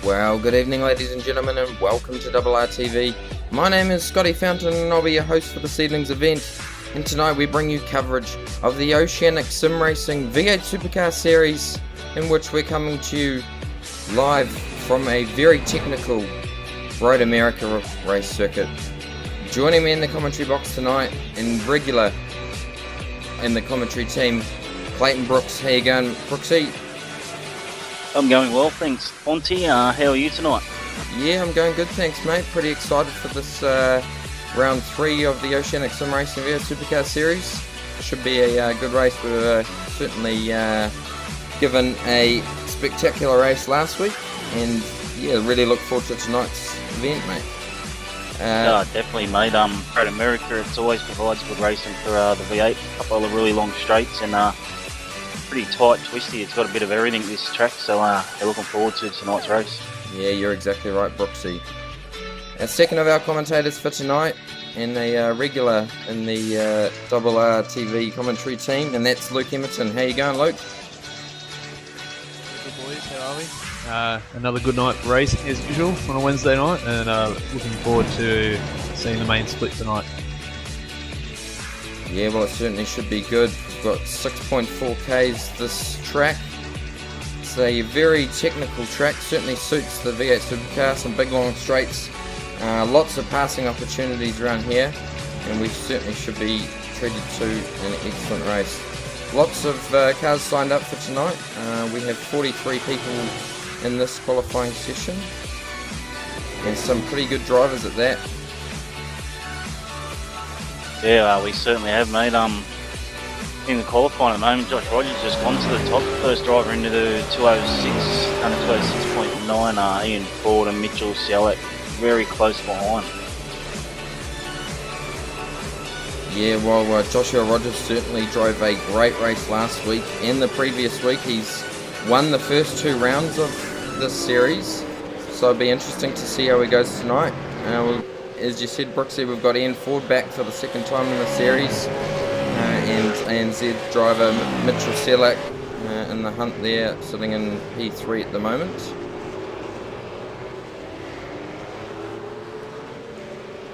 Well, good evening ladies and gentlemen, and welcome to RRTV. My name is Scotty Fountain and I'll be your host for this evening's event. And tonight we bring you coverage of the Oceanic Sim Racing V8 Supercar Series, in which we're coming to you live from a very technical Road America race circuit. Joining me in the commentary box tonight, and regular in the commentary team, Clayton Brooks. How you going, Brooksy? I'm going well, thanks. Fonty, how are you tonight? Yeah, I'm going good, thanks, mate. Pretty excited for this round 3 of the Oceanic Sim Racing V8 Supercar Series. Should be a good race. We were certainly given a spectacular race last week, and yeah, really look forward to tonight's event, mate. Definitely, mate. Road America, it always provides good racing for the V8. A couple of really long straights and pretty tight, twisty. It's got a bit of everything, this track, so they're looking forward to tonight's race. Yeah, you're exactly right, Brooksy. Our second of our commentators for tonight, and a regular in the RRTV commentary team, and that's Luke Emerton. How you going, Luke? Good boys, how are we? Another good night for racing as usual on a Wednesday night, and looking forward to seeing the main split tonight. Yeah, well, it certainly should be good. We've got 6.4 Ks this track. It's a very technical track, certainly suits the V8 Supercar, some big long straights, lots of passing opportunities around here, and we certainly should be treated to an excellent race. Lots of cars signed up for tonight. We have 43 people in this qualifying session, and some pretty good drivers at that. Yeah, we certainly have, mate. In the qualifying at the moment, Josh Rogers just gone to the top. First driver into the 206, under 206.9. Ian Ford and Mitchell Selleck very close behind. Yeah, well, Joshua Rogers certainly drove a great race last week and the previous week. He's won the first 2 rounds of this series, so it'll be interesting to see how he goes tonight. As you said, Brooksy, we've got Ian Ford back for the second time in the series, and ANZ driver Mitchell Selleck in the hunt there, sitting in P3 at the moment.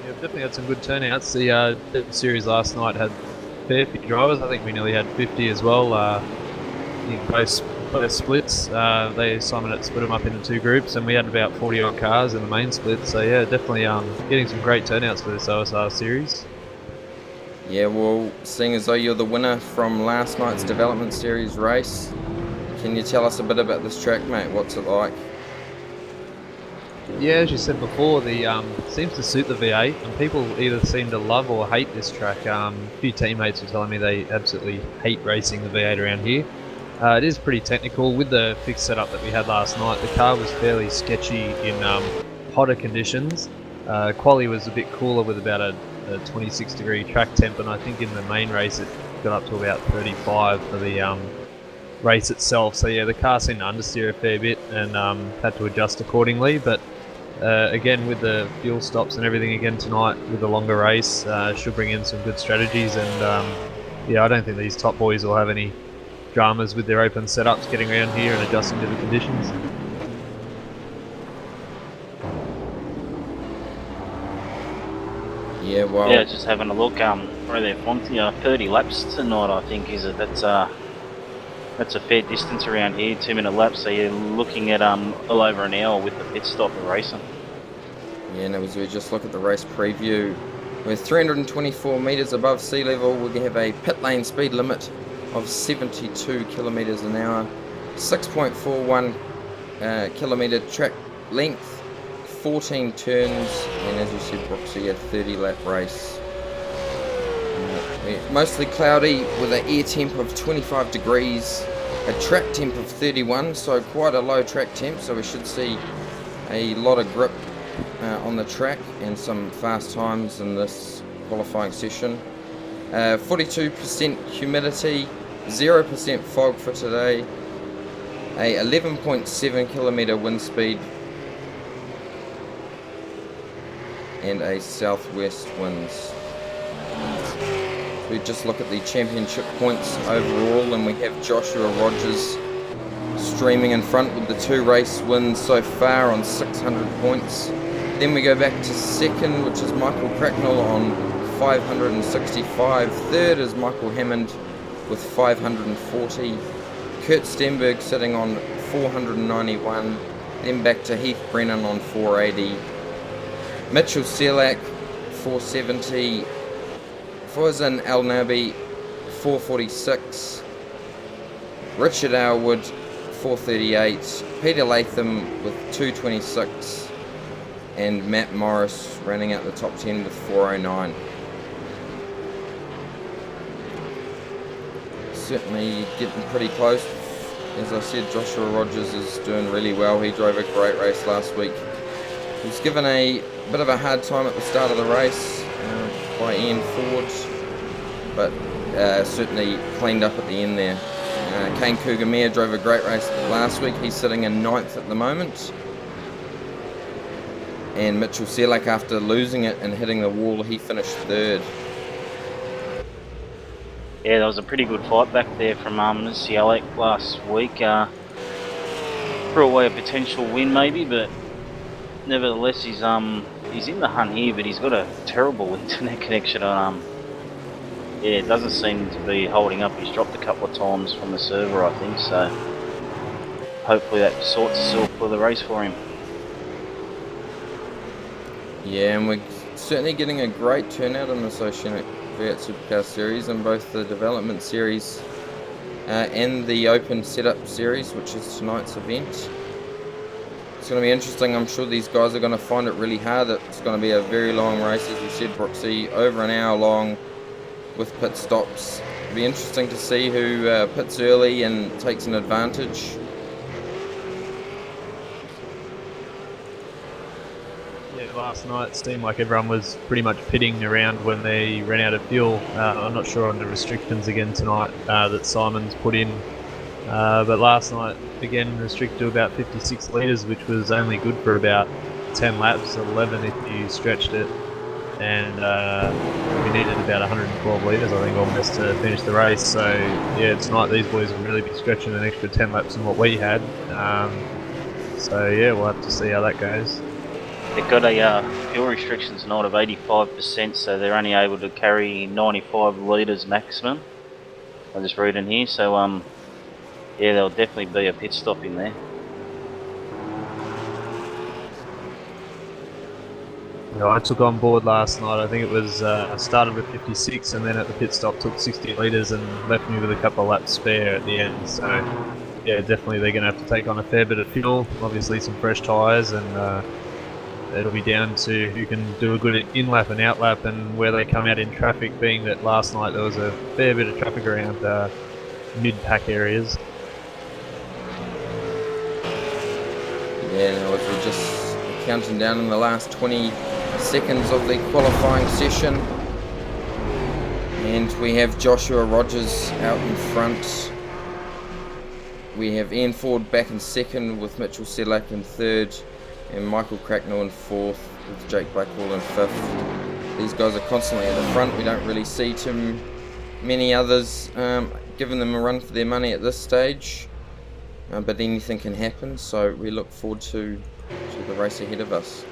Yeah, we've definitely had some good turnouts. The series last night had a fair few drivers. I think we nearly had 50 as well. In both splits, Simon had split them up into 2 groups, and we had about 40 odd cars in the main split. So yeah, definitely getting some great turnouts for this OSR series. Yeah, well, seeing as though you're the winner from last night's development series race, can you tell us a bit about this track, mate? What's it like? Yeah, as you said before, the seems to suit the V8, and people either seem to love or hate this track. A few teammates were telling me they absolutely hate racing the V8 around here. It is pretty technical. With the fixed setup that we had last night, the car was fairly sketchy in hotter conditions. Quali was a bit cooler with about a 26 degree track temp, and I think in the main race it got up to about 35 for the race itself. So yeah, the car seemed to understeer a fair bit and had to adjust accordingly. But again, with the fuel stops and everything again tonight with the longer race, should bring in some good strategies. And yeah, I don't think these top boys will have any dramas with their open setups getting around here and adjusting to the conditions. Yeah, well... Yeah, just having a look, right there, Fonty, 30 laps tonight, I think, is it? That's a fair distance around here, 2-minute laps, so you're looking at all over an hour with the pit stop of racing. Yeah, and as we just look at the race preview, we're 324 metres above sea level. We have a pit lane speed limit of 72 kilometres an hour, 6.41 kilometre track length, 14 turns, and as you said, Brooksy, a 30 lap race. Mostly cloudy with an air temp of 25 degrees, a track temp of 31, so quite a low track temp, so we should see a lot of grip on the track and some fast times in this qualifying session. 42% humidity, 0% fog for today, a 11.7 kilometre wind speed, and a southwest winds. We just look at the championship points overall, and we have Joshua Rogers streaming in front with the 2 race wins so far on 600 points. Then we go back to second, which is Michael Cracknell on 565. Third is Michael Hammond with 540. Kurt Stenberg sitting on 491. Then back to Heath Brennan on 480. Mitchell Selak 470. Fauzan El Nabi 446. Richard Aylward 438. Peter Latham with 226. And Matt Morris running out the top 10 with 409. Certainly getting pretty close. As I said, Joshua Rogers is doing really well. He drove a great race last week. He was given a bit of a hard time at the start of the race by Ian Ford, but certainly cleaned up at the end there. Kane Cougar drove a great race last week. He's sitting in 9th at the moment. And Mitchell Selak, after losing it and hitting the wall, he finished 3rd. Yeah, that was a pretty good fight back there from Selak last week. Threw away a potential win maybe, but nevertheless he's in the hunt here, but he's got a terrible internet connection on yeah, it doesn't seem to be holding up. He's dropped a couple of times from the server, I think, so hopefully that sorts itself for the race for him. Yeah, and we're certainly getting a great turnout in this Oceanic V8 Supercar Series in both the Development Series and the Open Setup Series, which is tonight's event. It's going to be interesting. I'm sure these guys are going to find it really hard. It's going to be a very long race, as you said, Brooksy, over an hour long with pit stops. It'll be interesting to see who pits early and takes an advantage. Last night it seemed like everyone was pretty much pitting around when they ran out of fuel. I'm not sure on the restrictions again tonight that Simon's put in, but last night again restricted to about 56 litres, which was only good for about 10 laps, 11 if you stretched it, and we needed about 112 litres I think almost to finish the race. So yeah, tonight these boys will really be stretching an extra 10 laps than what we had, so yeah, we'll have to see how that goes. They've got a fuel restrictions tonight of 85%, so they're only able to carry 95 litres maximum. I'm just reading here, so yeah, there'll definitely be a pit stop in there. I took on board last night. I think it was I started with 56 and then at the pit stop took 60 litres and left me with a couple of laps spare at the end. So yeah, definitely they're going to have to take on a fair bit of fuel, obviously some fresh tyres, and it'll be down to who can do a good in-lap and out-lap and where they come out in traffic, being that last night there was a fair bit of traffic around mid-pack areas. Yeah, now as we're just counting down in the last 20 seconds of the qualifying session, and we have Joshua Rogers out in front. We have Ian Ford back in second with Mitchell Selak in third, and Michael Cracknell in fourth with Jake Blackwell in fifth. These guys are constantly at the front. We don't really see too many others giving them a run for their money at this stage, but anything can happen, so we look forward to the race ahead of us.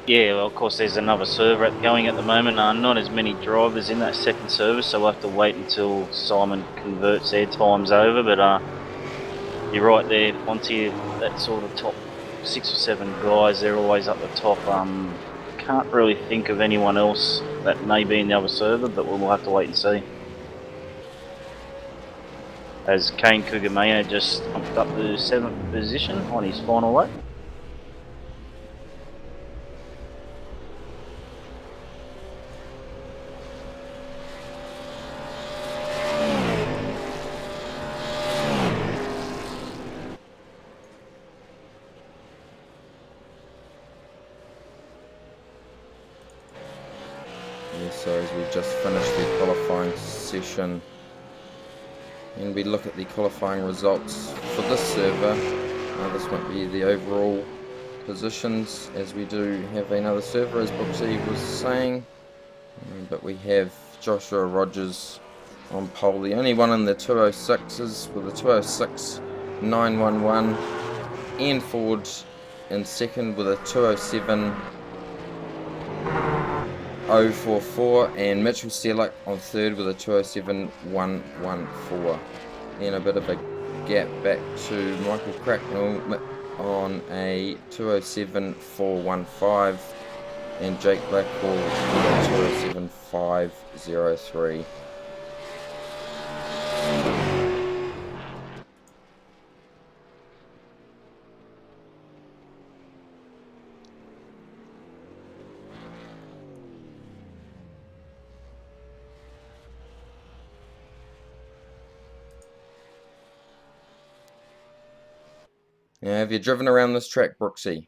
Yeah, well, of course there's another server going at the moment. Not as many drivers in that second server, so we'll have to wait until Simon converts their times over, but you're right there, Fonty, that sort of top 6 or 7 guys, they're always up the top. Can't really think of anyone else that may be in the other server, but we'll have to wait and see. As Kane Cougar just pumped up to 7th position on his final lap. So as we just finished the qualifying session, and we look at the qualifying results for this server, this won't be the overall positions as we do have another server, as Brooksy was saying, but we have Joshua Rogers on pole. The only one in the 206s with a 206.911. Ian Ford in second with a 207.044, and Mitchell Selleck on third with a 207.114. And a bit of a gap back to Michael Cracknell on a 207.415, and Jake Blackwell with a 207.503. Now, have you driven around this track, Brooksy?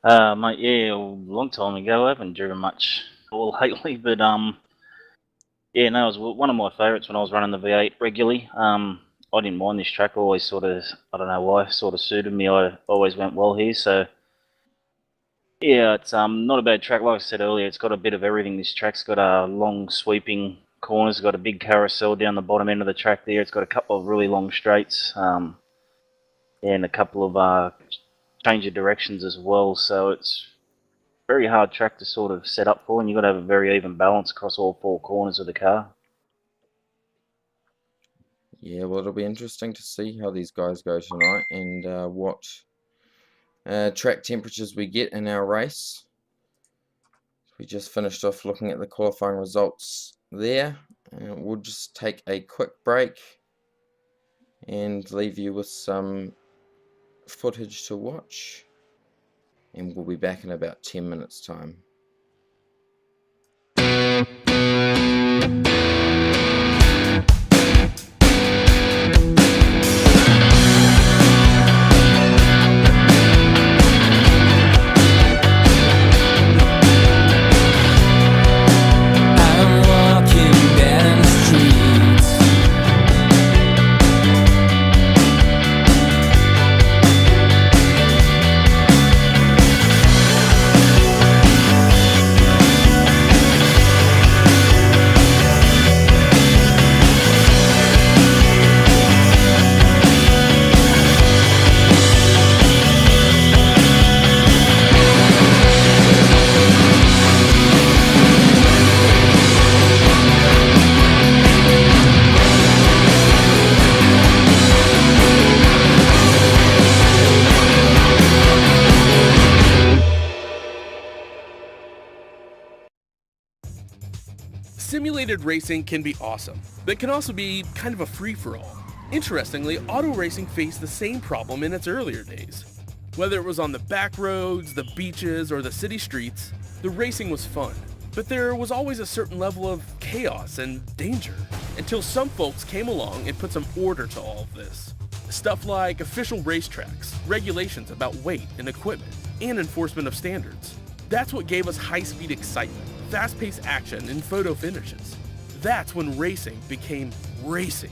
Mate, yeah, a long time ago. I haven't driven much all lately, but yeah, no, it was one of my favourites when I was running the V8 regularly. I didn't mind this track. Always sort of, I don't know why, sort of suited me. I always went well here, so yeah, it's not a bad track. Like I said earlier, it's got a bit of everything. This track's got long sweeping corners, got a big carousel down the bottom end of the track there. It's got a couple of really long straights, and a couple of change of directions as well. So it's a very hard track to sort of set up for, and you've got to have a very even balance across all four corners of the car. Yeah, well, it'll be interesting to see how these guys go tonight, and what track temperatures we get in our race. We just finished off looking at the qualifying results there, and we'll just take a quick break and leave you with some footage to watch, and we'll be back in about 10 minutes time. Simulated racing can be awesome, but it can also be kind of a free-for-all. Interestingly, auto racing faced the same problem in its earlier days. Whether it was on the back roads, the beaches, or the city streets, the racing was fun. But there was always a certain level of chaos and danger, until some folks came along and put some order to all of this. Stuff like official racetracks, regulations about weight and equipment, and enforcement of standards. That's what gave us high-speed excitement, fast-paced action, and photo finishes. That's when racing became racing.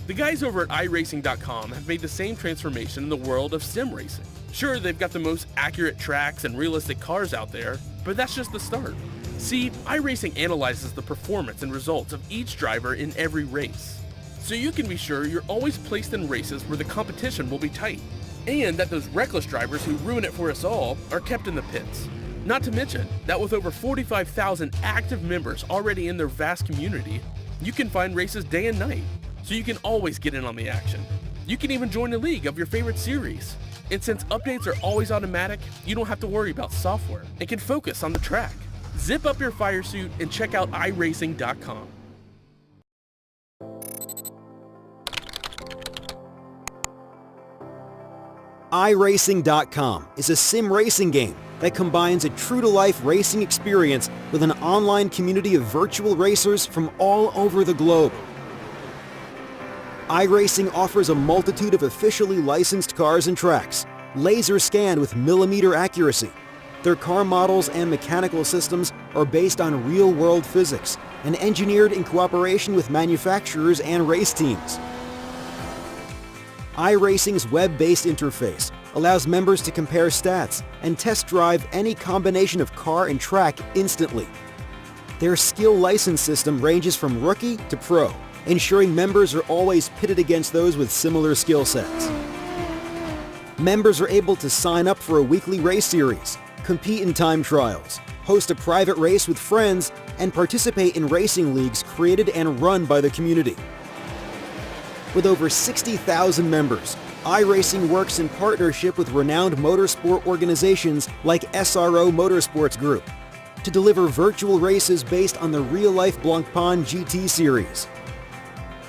The guys over at iRacing.com have made the same transformation in the world of sim racing. Sure, they've got the most accurate tracks and realistic cars out there, but that's just the start. See, iRacing analyzes the performance and results of each driver in every race, so you can be sure you're always placed in races where the competition will be tight, and that those reckless drivers who ruin it for us all are kept in the pits. Not to mention that with over 45,000 active members already in their vast community, you can find races day and night, so you can always get in on the action. You can even join a league of your favorite series. And since updates are always automatic, you don't have to worry about software and can focus on the track. Zip up your fire suit and check out iRacing.com. iRacing.com is a sim racing game that combines a true-to-life racing experience with an online community of virtual racers from all over the globe. iRacing offers a multitude of officially licensed cars and tracks, laser scanned with millimeter accuracy. Their car models and mechanical systems are based on real-world physics and engineered in cooperation with manufacturers and race teams. iRacing's web-based interface allows members to compare stats and test drive any combination of car and track instantly. Their skill license system ranges from rookie to pro, ensuring members are always pitted against those with similar skill sets. Members are able to sign up for a weekly race series, compete in time trials, host a private race with friends, and participate in racing leagues created and run by the community. With over 60,000 members, iRacing works in partnership with renowned motorsport organizations like SRO Motorsports Group to deliver virtual races based on the real-life Blancpain GT series.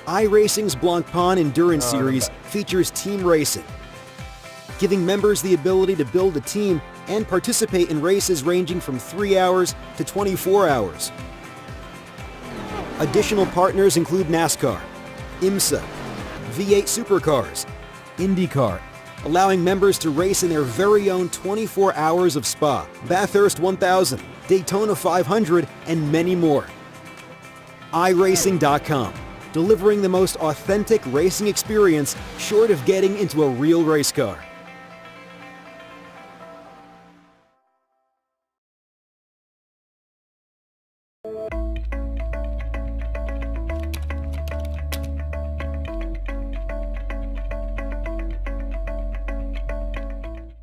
iRacing's Blancpain Endurance Series features team racing, giving members the ability to build a team and participate in races ranging from 3 hours to 24 hours. Additional partners include NASCAR, IMSA, V8 Supercars, IndyCar, allowing members to race in their very own 24 hours of Spa, Bathurst 1000, Daytona 500, and many more. iRacing.com, delivering the most authentic racing experience short of getting into a real race car.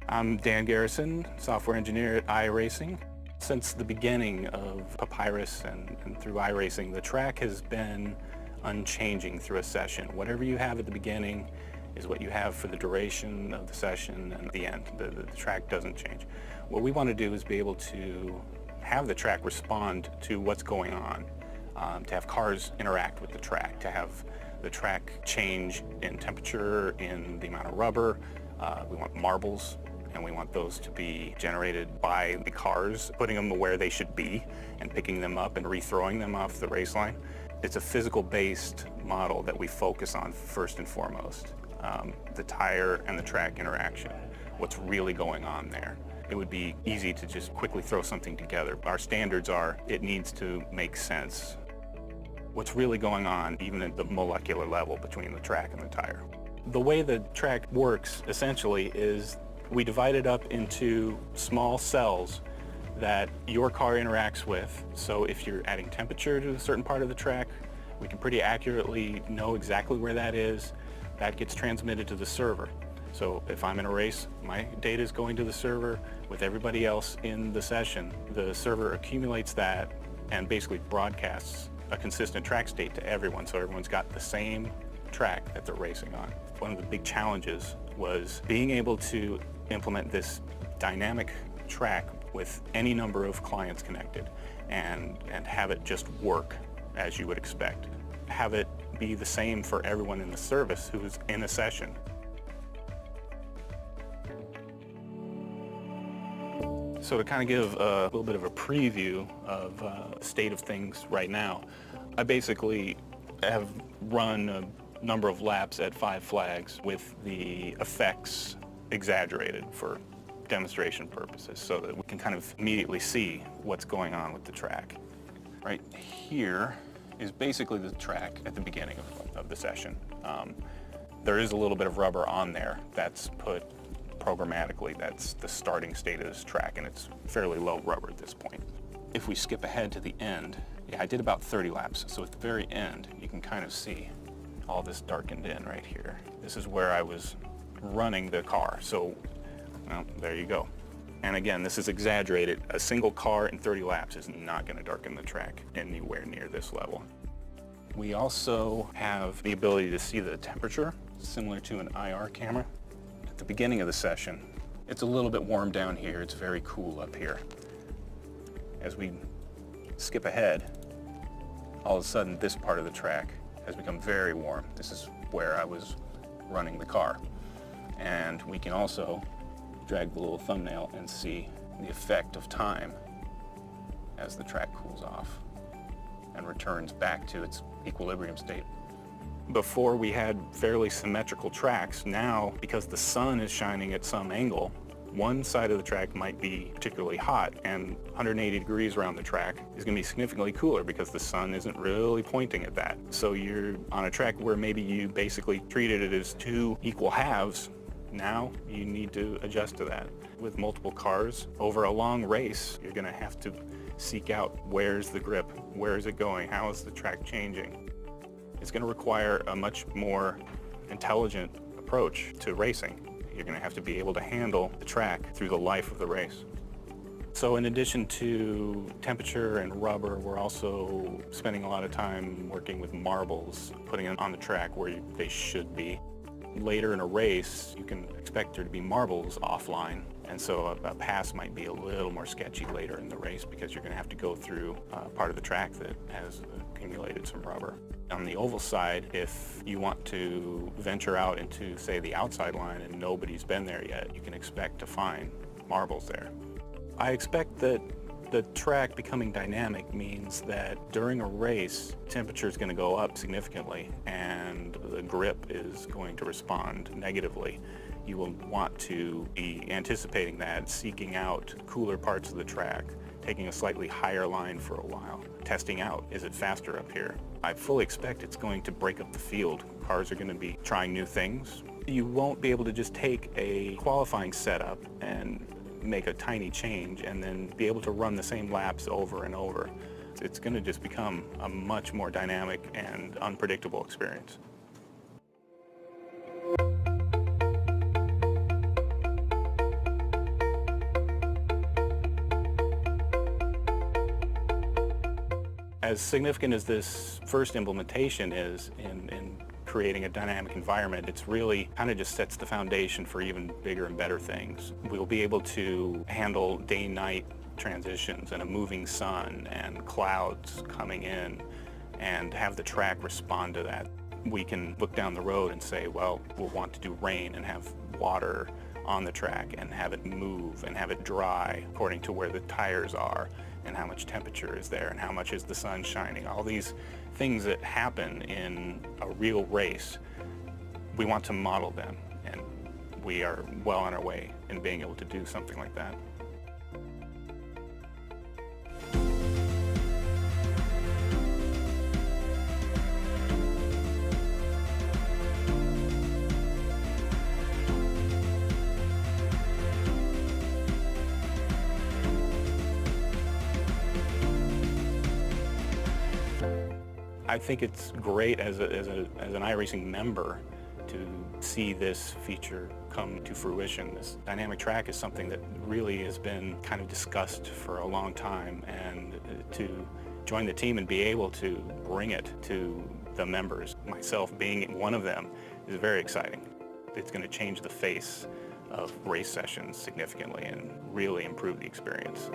I'm Dan Garrison, software engineer at iRacing. Since the beginning of Papyrus and through iRacing, the track has been unchanging through a session. Whatever you have at the beginning is what you have for the duration of the session and the end. The track doesn't change. What we want to do is be able to have the track respond to what's going on, to have cars interact with the track, to have the track change in temperature, in the amount of rubber. We want marbles, and we want those to be generated by the cars, putting them where they should be and picking them up and rethrowing them off the race line. It's a physical-based model that we focus on first and foremost. The tire and the track interaction, what's really going on there. It would be easy to just quickly throw something together. Our standards are, it needs to make sense. What's really going on, even at the molecular level between the track and the tire. The way the track works, essentially, is we divide it up into small cells that your car interacts with. So if you're adding temperature to a certain part of the track, we can pretty accurately know exactly where that is. That gets transmitted to the server. So if I'm in a race, my data is going to the server with everybody else in the session. The server accumulates that and basically broadcasts a consistent track state to everyone, so everyone's got the same track that they're racing on. One of the big challenges was being able to implement this dynamic track with any number of clients connected and have it just work as you would expect. Have it be the same for everyone in the service who's in a session. So to kind of give a little bit of a preview of the state of things right now, I basically have run a number of laps at 5 flags with the effects exaggerated for demonstration purposes so that we can kind of immediately see what's going on with the track. Right here is basically the track at the beginning of the session. There is a little bit of rubber on there that's put programmatically. That's the starting state of this track, and it's fairly low rubber at this point. If we skip ahead to the end, yeah, I did about 30 laps, so at the very end you can kind of see all this darkened in right here. This is where I was running the car, so well, there you go. And again, this is exaggerated. A single car in 30 laps is not going to darken the track anywhere near this level. We also have the ability to see the temperature, similar to an IR camera. At the beginning of the session, it's a little bit warm down here. It's very cool up here. As we skip ahead, all of a sudden this part of the track has become very warm. This is where I was running the car. And we can also drag the little thumbnail and see the effect of time as the track cools off and returns back to its equilibrium state. Before we had fairly symmetrical tracks. Now, because the sun is shining at some angle, one side of the track might be particularly hot, and 180 degrees around the track is going to be significantly cooler because the sun isn't really pointing at that. So you're on a track where maybe you basically treated it as 2 equal halves. Now you need to adjust to that. With multiple cars over a long race, you're going to have to seek out where's the grip, where is it going, how is the track changing. It's going to require a much more intelligent approach to racing. You're going to have to be able to handle the track through the life of the race. So in addition to temperature and rubber, we're also spending a lot of time working with marbles, putting them on the track where they should be. Later in a race, you can expect there to be marbles offline, and so a pass might be a little more sketchy later in the race because you're going to have to go through part of the track that has accumulated some rubber. On the oval side, if you want to venture out into, say, the outside line and nobody's been there yet, you can expect to find marbles there. I expect that the track becoming dynamic means that during a race, temperature is going to go up significantly and the grip is going to respond negatively. You will want to be anticipating that, seeking out cooler parts of the track, taking a slightly higher line for a while, testing out, is it faster up here? I fully expect it's going to break up the field. Cars are going to be trying new things. You won't be able to just take a qualifying setup and make a tiny change and then be able to run the same laps over and over. It's going to just become a much more dynamic and unpredictable experience. As significant as this first implementation is in creating a dynamic environment, it's really kind of just sets the foundation for even bigger and better things. We'll be able to handle day-night transitions and a moving sun and clouds coming in and have the track respond to that. We can look down the road and say, well, we'll want to do rain and have water on the track and have it move and have it dry according to where the tires are and how much temperature is there and how much is the sun shining. All these things that happen in a real race, we want to model them, and we are well on our way in being able to do something like that. I think it's great as an iRacing member to see this feature come to fruition. This dynamic track is something that really has been kind of discussed for a long time, and to join the team and be able to bring it to the members, myself being one of them, is very exciting. It's going to change the face of race sessions significantly and really improve the experience.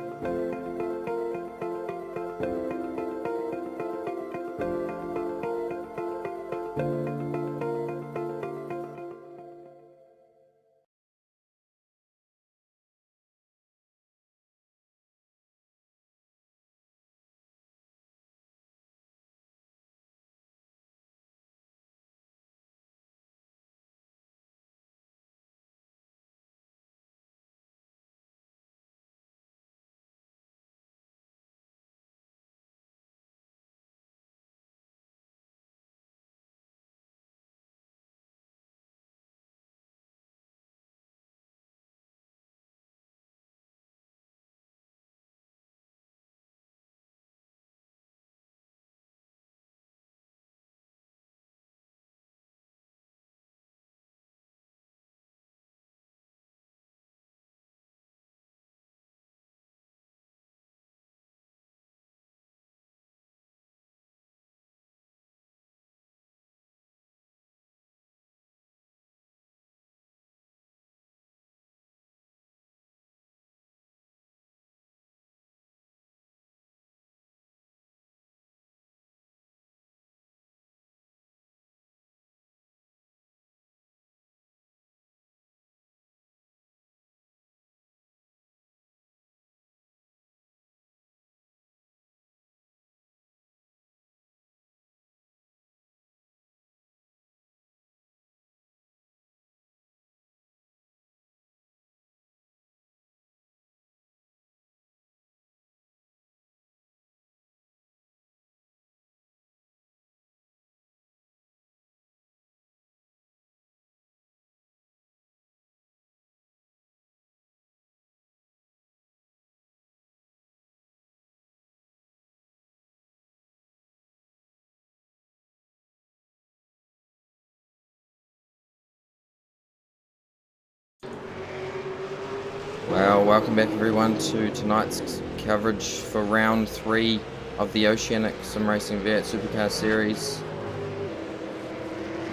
Well, welcome back everyone to tonight's coverage for round 3 of the Oceanic Sim Racing V8 Supercar Series.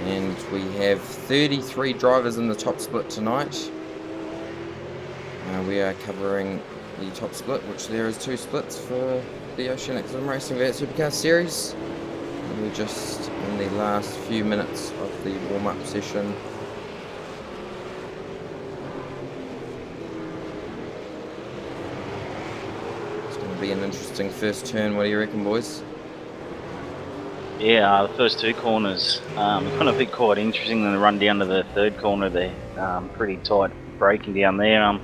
And we have 33 drivers in the top split tonight. We are covering the top split, which there is 2 splits for the Oceanic Sim Racing V8 Supercar Series. And we're just in the last few minutes of the warm-up session. It's going to be an interesting first turn. What do you reckon, boys? Yeah, the first 2 corners kind of a bit quite interesting. Then the run down to the 3rd corner there, pretty tight braking down there.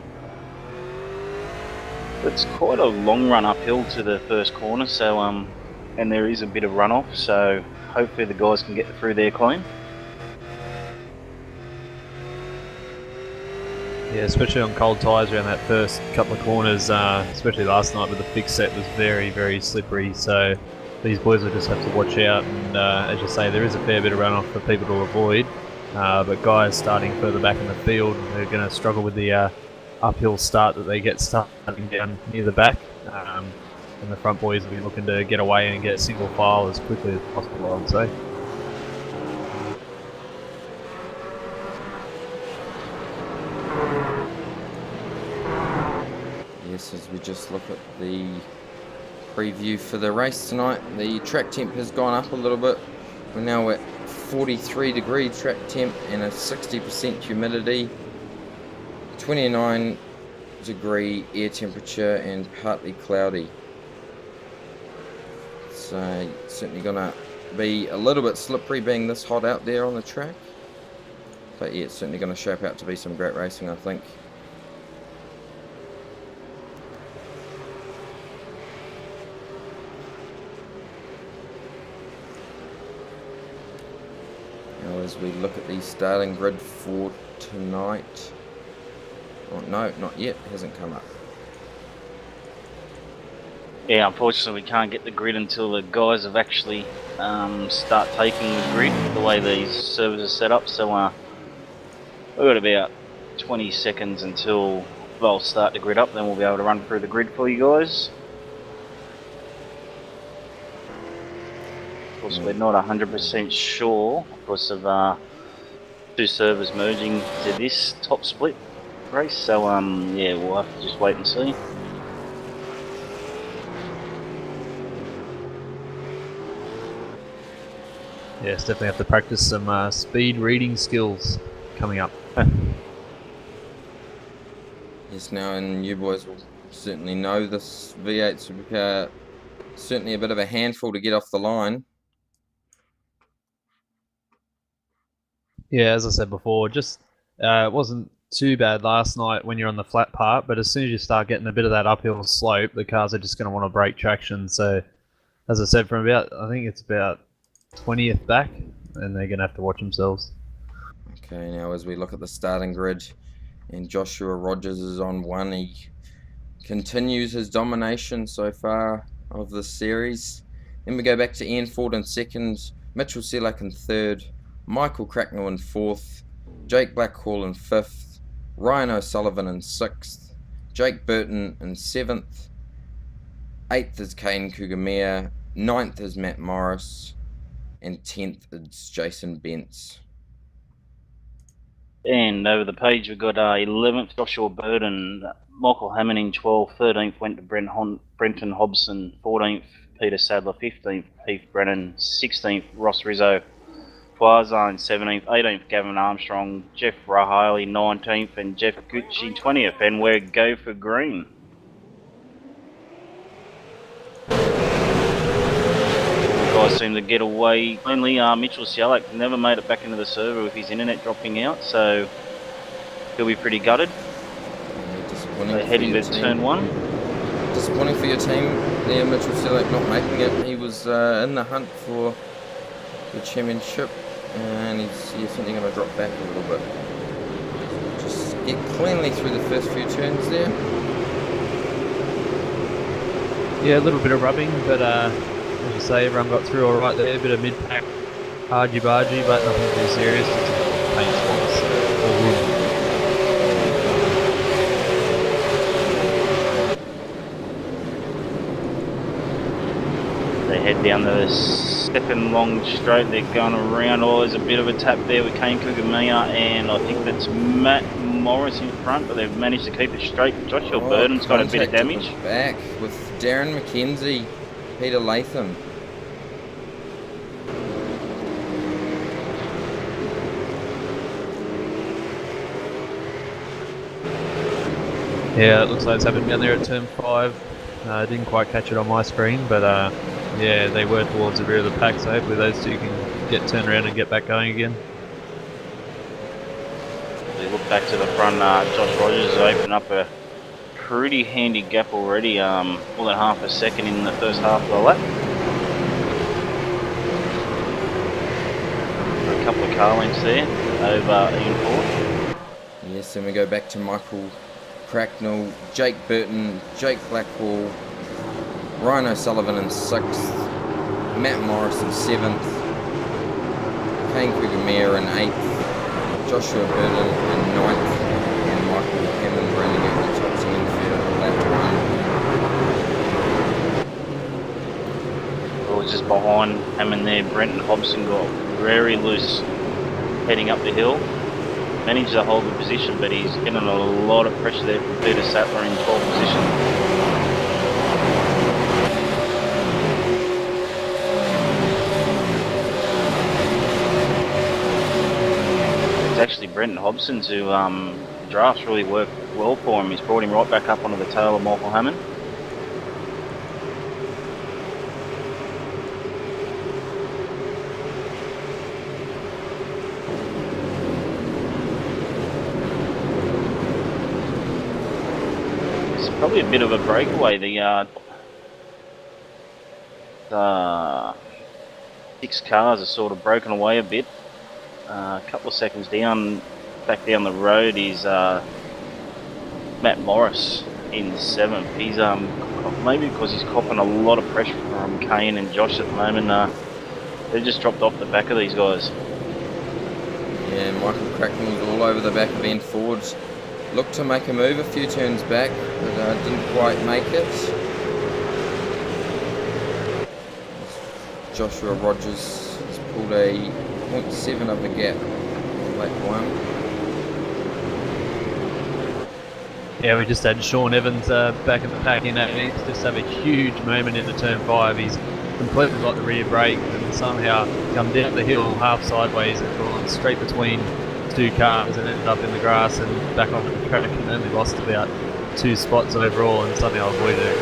It's quite a long run uphill to the first corner, so and there is a bit of runoff, so hopefully the guys can get through there clean. Yeah, especially on cold tyres around that first couple of corners, especially last night with the fixed set was very, very slippery, so these boys will just have to watch out, and as you say, there is a fair bit of runoff for people to avoid, but guys starting further back in the field, they're going to struggle with the uphill start that they get starting down near the back, and the front boys will be looking to get away and get single file as quickly as possible, I would say. Yes, as we just look at the preview for the race tonight, the track temp has gone up a little bit. We're now at 43 degree track temp and a 60% humidity, 29 degree air temperature and partly cloudy. So certainly gonna be a little bit slippery being this hot out there on the track, but yeah, it's certainly gonna shape out to be some great racing, I think. Now as we look at the starting grid for tonight, oh no, not yet, hasn't come up. Yeah, unfortunately we can't get the grid until the guys have actually start taking the grid, the way these servers are set up, so we've got about 20 seconds until they'll start the grid up, then we'll be able to run through the grid for you guys. Of course, we're not 100% sure because of 2 servers merging to this top split race, so yeah, we'll have to just wait and see. Yes, definitely have to practice some speed reading skills coming up. Yes, now, and you boys will certainly know this V8 Supercar, certainly a bit of a handful to get off the line. Yeah, as I said before, just it wasn't too bad last night when you're on the flat part, but as soon as you start getting a bit of that uphill slope, the cars are just going to want to break traction. So, as I said, from about, I think it's about 20th back, and they're going to have to watch themselves. Okay, now as we look at the starting grid, and Joshua Rogers is on 1, he continues his domination so far of the series. Then we go back to Ian Ford in 2nd, Mitchell Selak in 3rd, Michael Cracknell in 4th, Jake Blackhall in 5th, Ryan O'Sullivan in 6th, Jake Burton in 7th, 8th is Kane Kugamea, 9th is Matt Morris, and 10th is Jason Bentz. And over the page we've got 11th Joshua Burden, Michael Hammond in 12th, 13th went to Brenton Hobson, 14th Peter Sadler, 15th Heath Brennan, 16th Ross Rizzo, Plaza in 17th, 18th Gavin Armstrong, Jeff Rahiley 19th and Jeff Gucci 20th, and we're go for green. Guys seem to get away cleanly. Mitchell Selak never made it back into the server with his internet dropping out, so he'll be pretty gutted. They're heading to turn 1. Disappointing for your team there, Mitchell Selak not making it. He was in the hunt for the championship, and he's certainly going to drop back a little bit. Just get cleanly through the first few turns there. Yeah, a little bit of rubbing, but as you say, everyone got through all right there. A bit of mid-pack argy-bargy, but nothing too serious. Just paint spots, all good. They head down the second long straight. They're going around. Oh, there's a bit of a tap there with Kane Kugamia, and I think that's Matt Morris in front, but they've managed to keep it straight. Joshua Burden's got a bit of damage. Back with Darren McKenzie, Peter Latham. Yeah, it looks like it's happening down there at turn 5. Didn't quite catch it on my screen, but yeah, they were towards the rear of the pack, so hopefully those two can get turned around and get back going again. They look back to the front. Josh Rogers has opened up a pretty handy gap already, more than half a second in the first half of the lap. A couple of car lengths there over Ian Ford. Yes, then we go back to Michael Cracknell, Jake Burton, Jake Blackwell, Ryan O'Sullivan in 6th, Matt Morris in 7th, Kane Kugamia in 8th, Joshua Burton in 9th, and Michael Hammond running at the top 10 for lap 1. Well, just behind Hammond there, Brenton Hobson got very loose heading up the hill. Managed to hold the position, but he's getting a lot of pressure there from Peter Sattler in 12th position. It's actually Brenton Hobson who drafts really worked well for him. He's brought him right back up onto the tail of Michael Hammond. Probably a bit of a breakaway. The 6 cars are sort of broken away a bit. A couple of seconds down, back down the road is Matt Morris in 7th. He's maybe because he's copping a lot of pressure from Kane and Josh at the moment. They just dropped off the back of these guys. Yeah, Michael Cracknell's all over the back of Ian Ford's. Looked to make a move a few turns back, but didn't quite make it. Joshua Rogers has pulled a 0.7 of a gap on lap 1. Yeah, we just had Sean Evans back in the pack in that. He's just have a huge moment into turn 5. He's completely got the rear brake and somehow come down the hill half sideways and gone straight between 2 cars and ended up in the grass and back onto the track and only lost about 2 spots overall and somehow avoided it.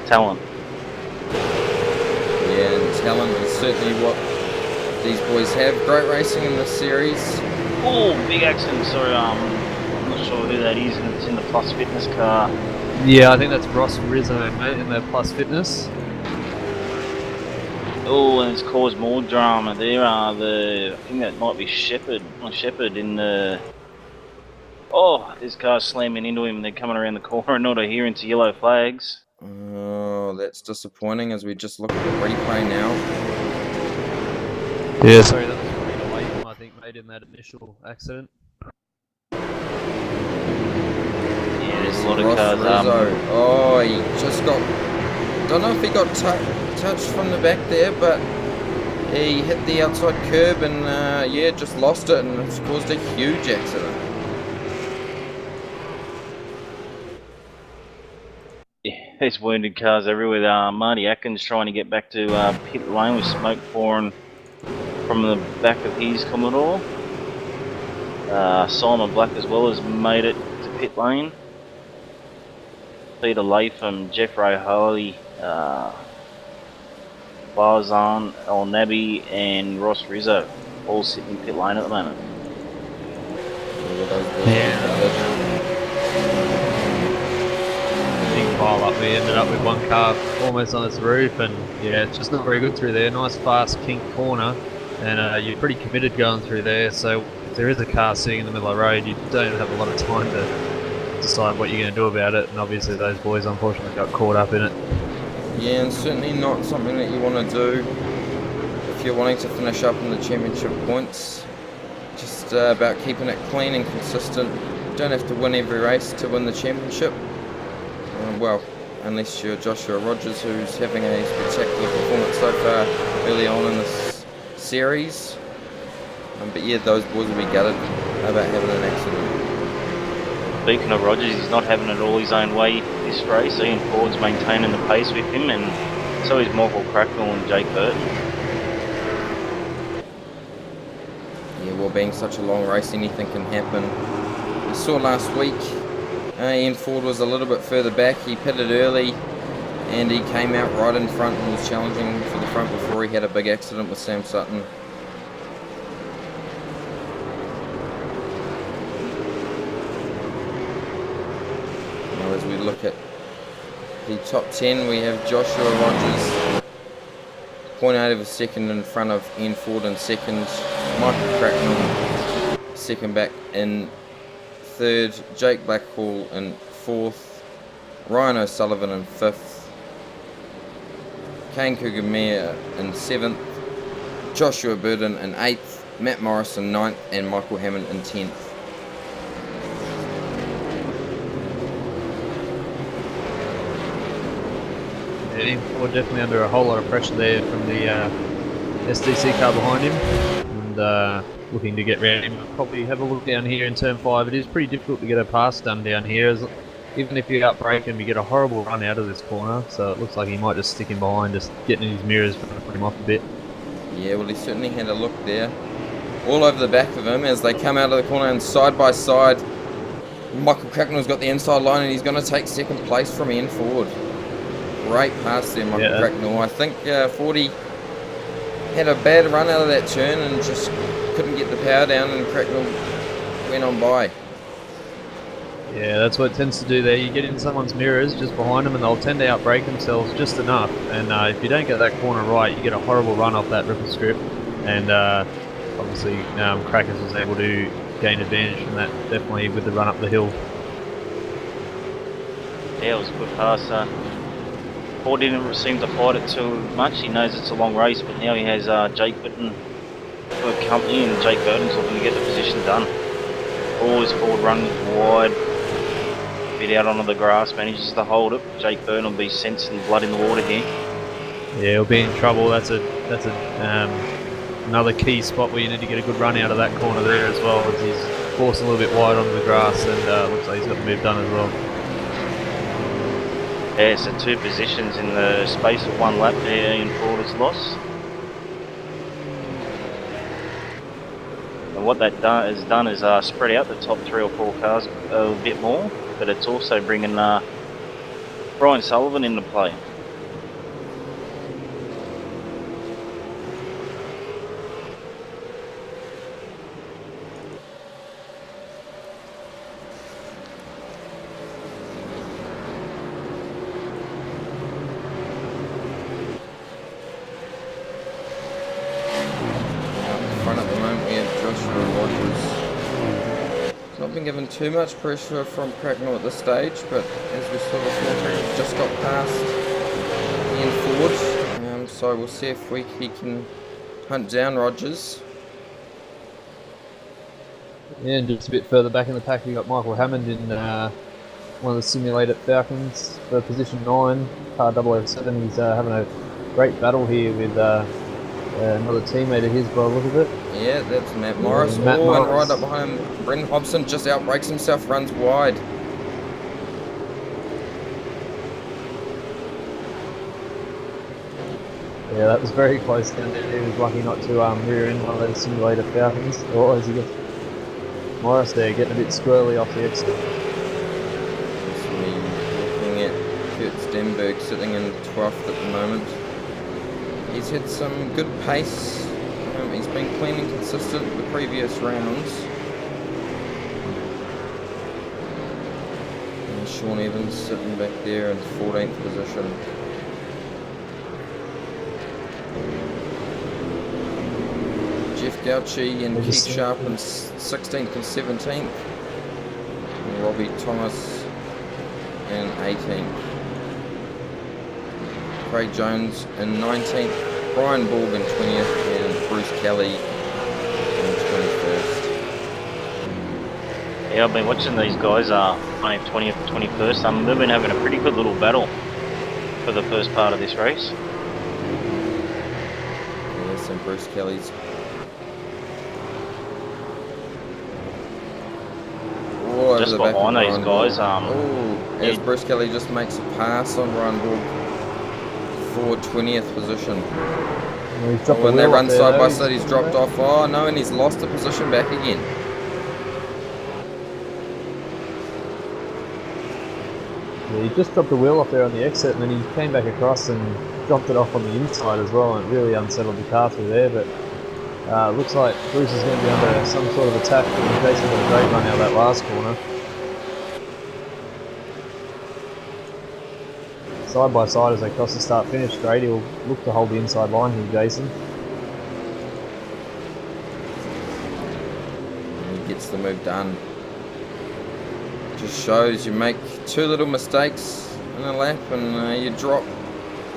Talent. Yeah, and talent is certainly what these boys have. Great racing in this series. Oh, big accident. Sorry, I'm not sure who that is. It's in the Plus Fitness car. Yeah, I think that's Ross Rizzo, mate, in the Plus Fitness. Oh, and it's caused more drama. There are I think that might be Shepherd in the... Oh, this car's slamming into him. They're coming around the corner and not adhering to yellow flags. Oh, that's disappointing as we just look at the replay now. Yeah, sorry, that was Peter Latham, I think, made in that initial accident. Yeah, there's a lot of Ross cars. Rizzo. Oh, he just got... Don't know if he got touched from the back there, but he hit the outside curb and yeah, just lost it, and it's caused a huge accident. Yeah, there's wounded cars everywhere. Marty Atkins trying to get back to pit lane with smoke pouring from the back of his Commodore. Simon Black as well has made it to pit lane. Peter Latham, Jeffrey Holley, Barzan, El Nabi and Ross Rizzo all sitting in pit lane at the moment. Big pile up. We ended up with 1 car almost on its roof, and yeah, it's just not very good through there. Nice fast kink corner, and you're pretty committed going through there, so if there is a car sitting in the middle of the road, you don't have a lot of time to decide what you're going to do about it, and obviously those boys unfortunately got caught up in it. Yeah, and certainly not something that you want to do if you're wanting to finish up in the championship points. Just about keeping it clean and consistent. You don't have to win every race to win the championship. Well, unless you're Joshua Rogers, who's having a spectacular performance so far early on in this series. But yeah, those boys will be gutted about having an accident. Speaking of Rogers, he's not having it all his own way this race. Ian Ford's maintaining the pace with him, and so is Michael Cracknell and Jake Burton. Yeah, well, being such a long race, anything can happen. We saw last week, Ian Ford was a little bit further back. He pitted early, and he came out right in front and was challenging for the front before he had a big accident with Sam Sutton. Now, as we look at the top 10, we have Joshua Rogers, 0.8 of a second in front of Ian Ford in second, Michael Cracknell second back in third, Jake Blackhall in fourth, Ryan O'Sullivan in fifth, Kane Kugamere in seventh, Joshua Burden in eighth, Matt Morris in ninth, and Michael Hammond in 10th. Ian Ford definitely under a whole lot of pressure there from the SDC car behind him, and looking to get round him. Probably have a look down here in turn 5. It is pretty difficult to get a pass done down here. Even if you outbrake him, you get a horrible run out of this corner, so it looks like he might just stick him behind, just getting in his mirrors, trying to put him off a bit. Yeah, well, he certainly had a look there. All over the back of him as they come out of the corner, and side by side, Michael Cracknell's got the inside line, and he's going to take second place from Ian Ford. Great pass there, Michael Cracknell. I think Fordy had a bad run out of that turn and just couldn't get the power down, and Cracknell went on by. Yeah, that's what it tends to do there. You get in someone's mirrors just behind them, and they'll tend to outbrake themselves just enough. And if you don't get that corner right, you get a horrible run off that ripple strip. And obviously, Crackers was able to gain advantage from that, definitely with the run up the hill. Yeah, it was a good pass. Ford didn't seem to fight it too much. He knows it's a long race, but now he has Jake Burton for company, and Jake Burton's looking to get the position done. Always Ford running wide, bit out onto the grass, manages to hold it. Jake Burton will be sensing blood in the water here. Yeah, he'll be in trouble. That's another key spot where you need to get a good run out of that corner there as well, as he's forced a little bit wide onto the grass, and looks like he's got the move done as well. Yeah, so 2 positions in the space of 1 lap there in Ford has lost. And what that has done is spread out the top 3 or 4 cars a bit more, but it's also bringing Brian Sullivan into play. Given too much pressure from Cracknell at this stage, but as we saw before, he's just got past Ian Ford, so we'll see if he can hunt down Rogers. Yeah, and just a bit further back in the pack, we got Michael Hammond in one of the simulated Falcons for position 9, car 007. He's having a great battle here with another teammate of his by the look of it. Yeah, that's Matt Morris. Matt And Morris. right up behind him, Brendan Hobson just outbreaks himself, runs wide. Yeah, that was very close down there. He was lucky not to rear end one of those simulated Falcons. Or as he gets Morris there, getting a bit squirrely off the exit. Looking at Kurt Stenberg sitting in 12th at the moment. He's had some good pace. He's been clean and consistent the previous rounds. And Sean Evans sitting back there in 14th position. Jeff Gauchi and Keith Sharp in 16th and 17th. And Robbie Thomas in 18th. Craig Jones in 19th. Brian Borg in 20th. And Bruce Kelly in 21st. Yeah, I've been watching these guys, 20th, 21st. They've been having a pretty good little battle. for the first part of this race. Yes, and Bruce Kelly's. All over Just the back of behind these Ryan guys, Borg. As yeah. Bruce Kelly just makes a pass on Ryan Borg for 20th position. Well, he's dropped the When they wheel run up there, side though. by side, he's dropped off. Oh no, and he's lost the position back again. Yeah, he just dropped the wheel off there on the exit, and then he came back across and dropped it off on the inside as well, and it really unsettled the car through there. But looks like Bruce is going to be under some sort of attack, and Jason got a great run out of that last corner. Side by side as they cross the start-finish straight, he'll look to hold the inside line here, Jason. And he gets the move done. Just shows you make 2 little mistakes in a lap and you drop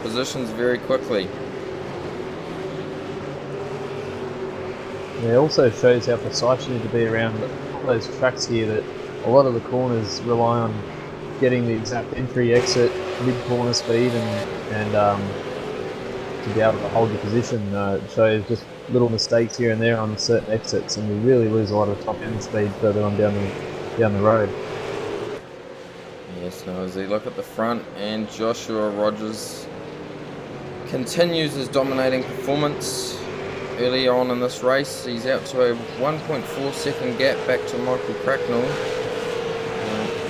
positions very quickly. Yeah, it also shows how precise you need to be around those tracks here, that a lot of the corners rely on getting the exact entry, exit, mid-corner speed and to be able to hold your position. It shows just little mistakes here and there on certain exits, and you really lose a lot of top end speed further on down the road. Yes, now as we look at the front, and Joshua Rogers continues his dominating performance early on in this race. He's out to a 1.4 second gap back to Michael Cracknell,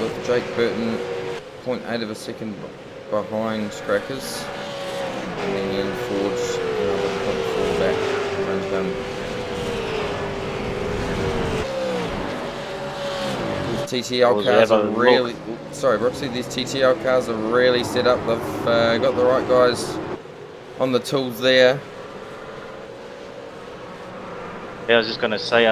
with Jake Burton 0.8 of a second behind Crackers, and then Ian Ford's another 0.4 back behind him. These TTL cars are really... Sorry, Brooksy, these TTL cars are really set up. They've got the right guys on the tools there. Yeah, I was just going to say,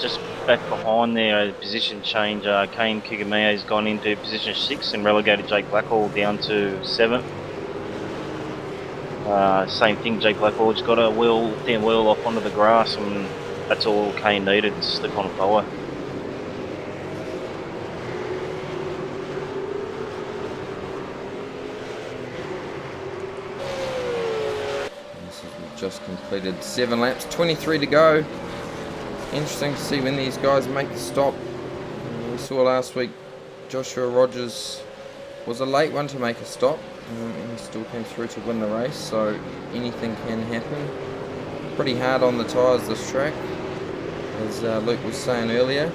just back behind there, position change. Kane Kigamiya has gone into position 6 and relegated Jake Blackhall down to 7th. Same thing, Jake Blackhall's got a thin wheel off onto the grass, and that's all Kane needed to slip on forward. Just completed 7 laps, 23 to go. Interesting to see when these guys make the stop. We saw last week Joshua Rogers was a late one to make a stop, and he still came through to win the race, so anything can happen. Pretty hard on the tyres this track, as Luke was saying earlier.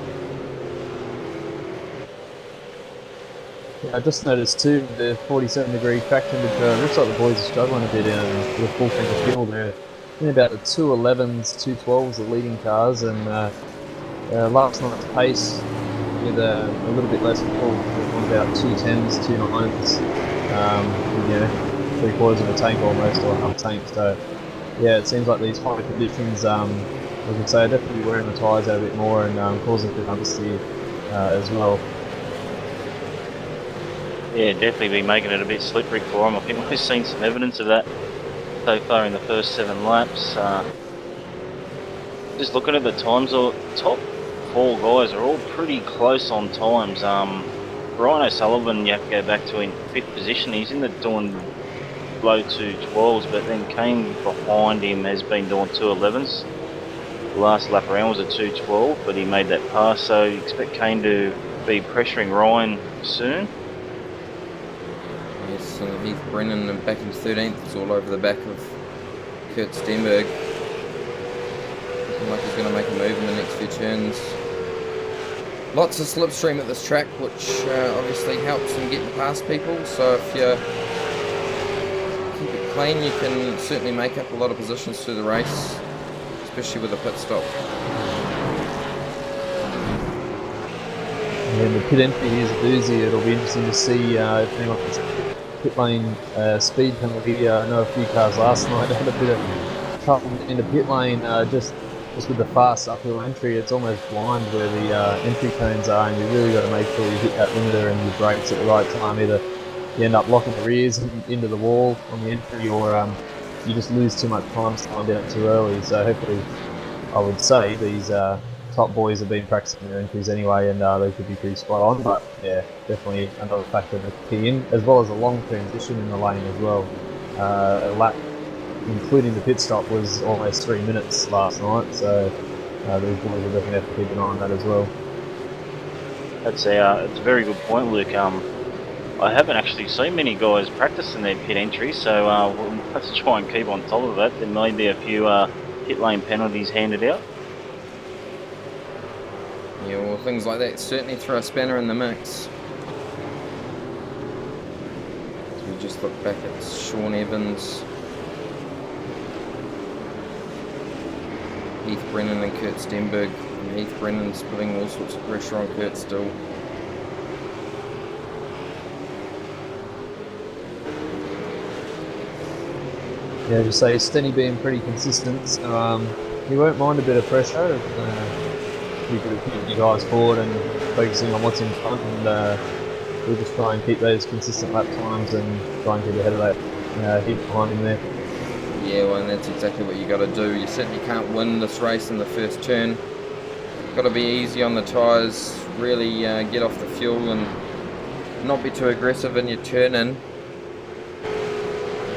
Yeah, I just noticed too, the 47-degree track temperature. Looks like the boys are struggling a bit with full frontal fuel there. In about the 211s, 212s, the leading cars, and last night's pace with a little bit less fuel, on about 210s, 209s, you know, 3/4 of a tank almost, or a half tank. So yeah, it seems like these high conditions, as I say, are definitely wearing the tyres out a bit more and causing a bit of understeer as well. Yeah, definitely been making it a bit slippery for him. I think we've seen some evidence of that so far in the first 7 laps. Just looking at the times, the top 4 guys are all pretty close on times. Brian O'Sullivan, you have to go back to in 5th position. He's in the doing low 212s, but then Kane behind him has been doing 211s. The last lap around was a 212, but he made that pass, so you expect Kane to be pressuring Ryan soon. Yes, Heath Brennan back in 13th. It's all over the back of Kurt Stenberg. Looking like he's going to make a move in the next few turns. Lots of slipstream at this track, which obviously helps in getting past people. So if you keep it clean, you can certainly make up a lot of positions through the race, especially with a pit stop. And the pit entry here is a doozy. It'll be interesting to see if anyone gets pit lane speed penalty. I know a few cars last night had a bit of trouble in the pit lane, just with the fast uphill entry. It's almost blind where the entry cones are, and you really got to make sure you hit that limiter and your brakes at the right time. Either you end up locking the rears into the wall on the entry, or you just lose too much time slowing down too early. So hopefully, I would say these top boys have been practicing their entries anyway, and they could be pretty spot on. But yeah, definitely another factor to key in, as well as a long transition in the lane as well. A lap, including the pit stop, was almost 3 minutes last night, so these boys will definitely have to keep an eye on that as well. It's a very good point, Luke. I haven't actually seen many guys practicing their pit entry, so we'll have to try and keep on top of that. There may be a few pit lane penalties handed out. Yeah, well, things like that certainly throw a spanner in the mix. As we just look back at Sean Evans, Heath Brennan and Kurt Stenberg. And Heath Brennan's putting all sorts of pressure on Kurt still. Yeah, just say Stenny being pretty consistent, so he won't mind a bit of pressure. We could keep you guys forward and focusing on what's in front, and we'll just try and keep those consistent lap times and try and keep ahead of that heat behind him there. Yeah, well, and that's exactly what you got to do. You certainly can't win this race in the first turn. Got to be easy on the tyres, really get off the fuel and not be too aggressive in your turn in.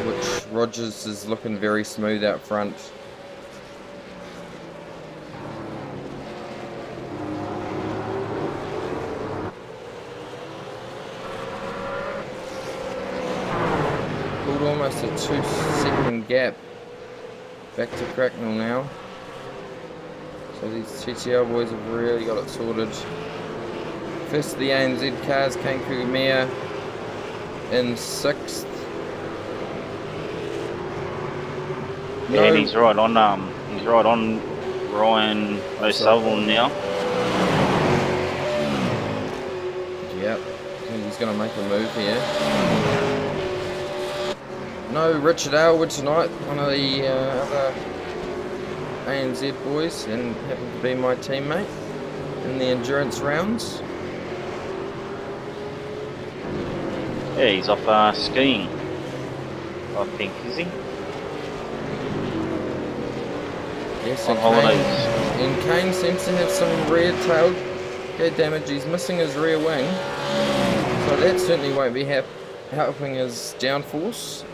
Which Rogers is looking very smooth out front. Pulled almost a 2-second gap. Back to Cracknell now. So these TTL boys have really got it sorted. First of the ANZ cars, Kane Kugumia in 6th. Yeah, and he's right on Ryan O'Sullivan now. Yep, I think he's going to make a move here. No Richard Aylward tonight, one of the other ANZ boys, and happened to be my teammate in the endurance rounds. Yeah, he's off skiing, I think, is he? Yes, On holidays. And Kane seems to have some rear tail damage. He's missing his rear wing, so that certainly won't be helping his downforce.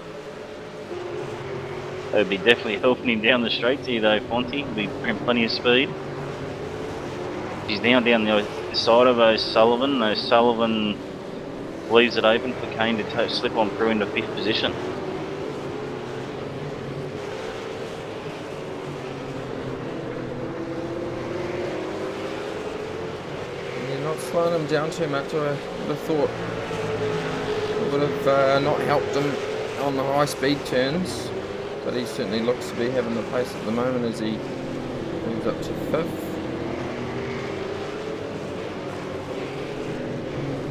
It would be definitely helping him down the straight here though, Fonty. He'll be bringing plenty of speed. He's now down the side of O'Sullivan. O'Sullivan leaves it open for Kane to slip on through into 5th position. Not slowing him down too much. I would have thought it would have not helped him on the high speed turns, but he certainly looks to be having the pace at the moment as he moves up to 5th.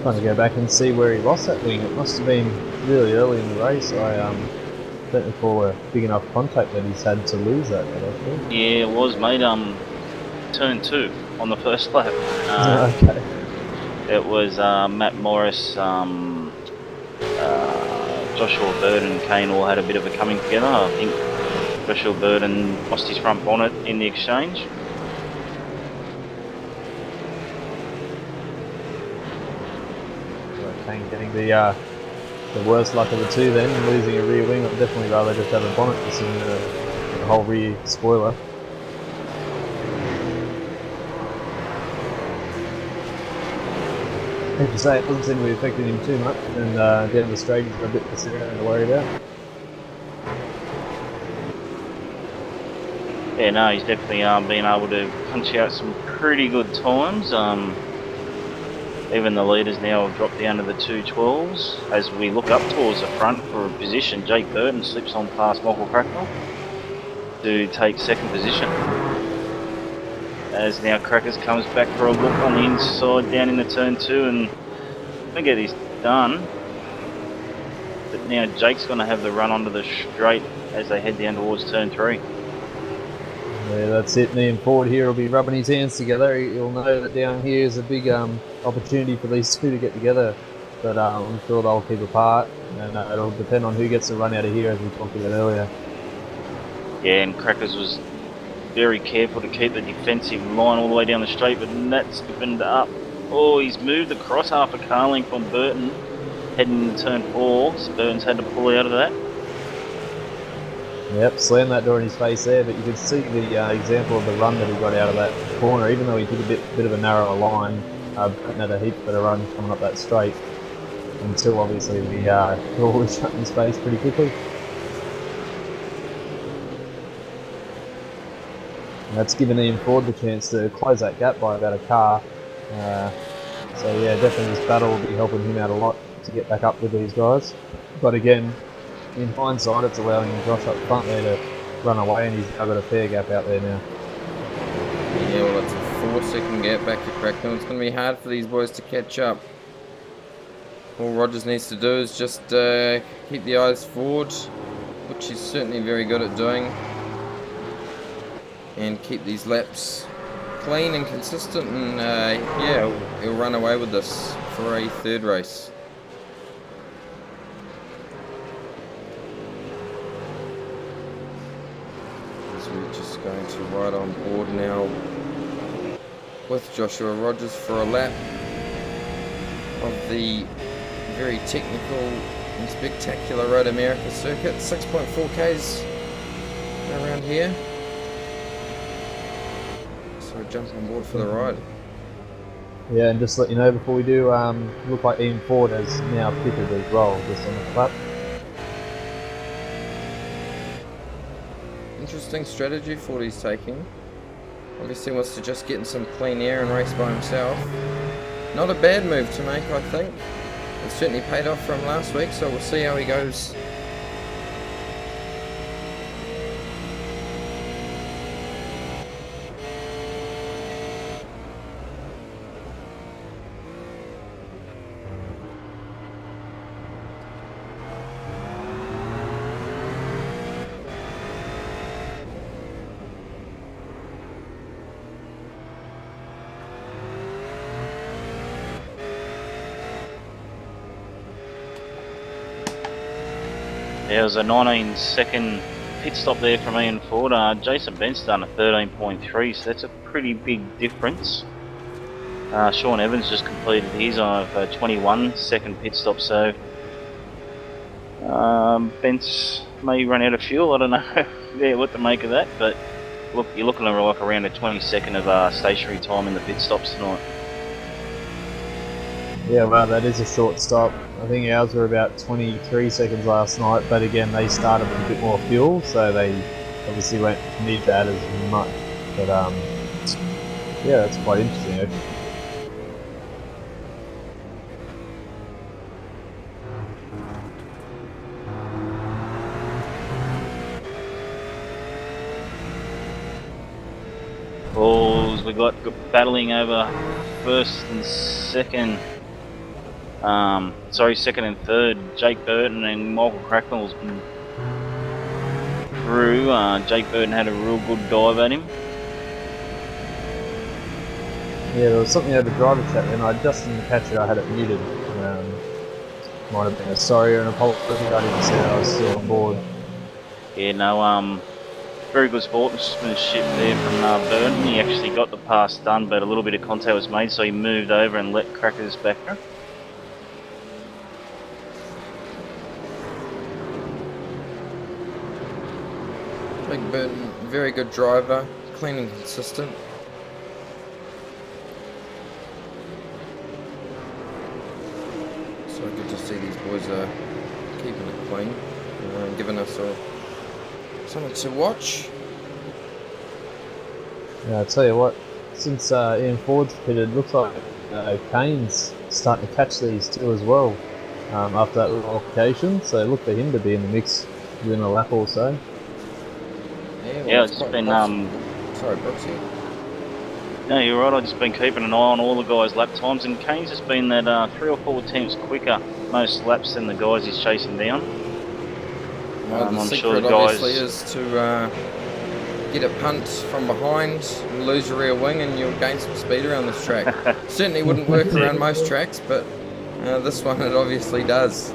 Trying to go back and see where he lost that wing. It must have been really early in the race. I don't recall a big enough contact that he's had to lose that. Yeah, it was made turn 2 on the first lap. Okay. It was Matt Morris, Joshua Bird and Kane all had a bit of a coming together. I think Joshua Burden lost his front bonnet in the exchange. Kane getting the worst luck of the two then, losing a rear wing. I'd definitely rather just have a bonnet missing than the whole rear spoiler. I have to say, it doesn't seem to be affecting him too much, and down the straight he's got a bit to worry about. Yeah, no, he's definitely been able to punch out some pretty good times. Even the leaders now have dropped down to the 2:12s. As we look up towards the front for a position, Jake Burton slips on past Michael Cracknell to take 2nd position. As now Crackers comes back for a look on the inside down into turn 2 and I think it is done. But now Jake's going to have the run onto the straight as they head down towards turn 3. Yeah, that's it. Liam Ford here will be rubbing his hands together. He'll know that down here is a big opportunity for these two to get together. But I'm sure they'll keep apart, and it'll depend on who gets the run out of here, as we talked about earlier. Yeah, and Crackers was very careful to keep the defensive line all the way down the straight, but that's opened up. Oh, he's moved across half a car length on Burton, heading into turn 4, so Burton's had to pull out of that. Yep, slammed that door in his face there, but you could see the example of the run that he got out of that corner, even though he did a bit of a narrower line. Burton had a heap better run coming up that straight, until obviously the door was shut in his face pretty quickly. And that's given Ian Ford the chance to close that gap by about a car. So yeah, definitely this battle will be helping him out a lot to get back up with these guys. But again, in hindsight, it's allowing Josh up front there to run away, and he's now got a fair gap out there now. Yeah, well, it's a 4-second gap back to Cracknell. It's going to be hard for these boys to catch up. All Rogers needs to do is just keep the eyes forward, which he's certainly very good at doing, and keep these laps clean and consistent, and yeah, he'll run away with this for a third race. So we're just going to ride on board now with Joshua Rogers for a lap of the very technical and spectacular Road America circuit. 6.4 Ks around here. So jump on board for the ride. Yeah, and just to let you know before we do, look like Ian Ford has now pitted as well, just on the flap. Interesting strategy Ford he's taking. Obviously wants to just get in some clean air and race by himself. Not a bad move to make, I think. It certainly paid off from last week, so we'll see how he goes. There was a 19-second pit stop there from Ian Ford. Jason Bent's done a 13.3, so that's a pretty big difference. Sean Evans just completed his on a 21-second pit stop, so Bent's may run out of fuel. I don't know yeah, what to make of that, but look, you're looking at like around a 22nd of stationary time in the pit stops tonight. Yeah, well, that is a short stop. I think ours were about 23 seconds last night, but again, they started with a bit more fuel, so they obviously won't need to add as much. But yeah, that's quite interesting, actually. Balls, we got battling over first and second. Second and third. Jake Burton and Michael Cracknell's been through. Jake Burton had a real good dive at him. Yeah, there was something over driver chat, and I just didn't catch it. I had it muted. Might have been a sorry or an apology. I didn't see that I was still on board. Yeah, no, very good sportsmanship there from Burton. He actually got the pass done, but a little bit of contact was made, so he moved over and let Crackers back. Big Burton, very good driver, clean and consistent. So good to see these boys are keeping it clean, giving us something to watch. Yeah, I'll tell you what, since Ian Ford's pitted, looks like Kane's starting to catch these too as well after that little altercation, so look for him to be in the mix within a lap or so. Yeah, it's been sorry, Brooksy. No, you're right. I've just been keeping an eye on all the guys' lap times, and Kane's just been that 3 or 4 tenths quicker most laps than the guys he's chasing down. Well, the I'm secret sure the guys obviously is to get a punt from behind, and lose a rear wing, and you'll gain some speed around this track. Certainly wouldn't work around most tracks, but this one it obviously does.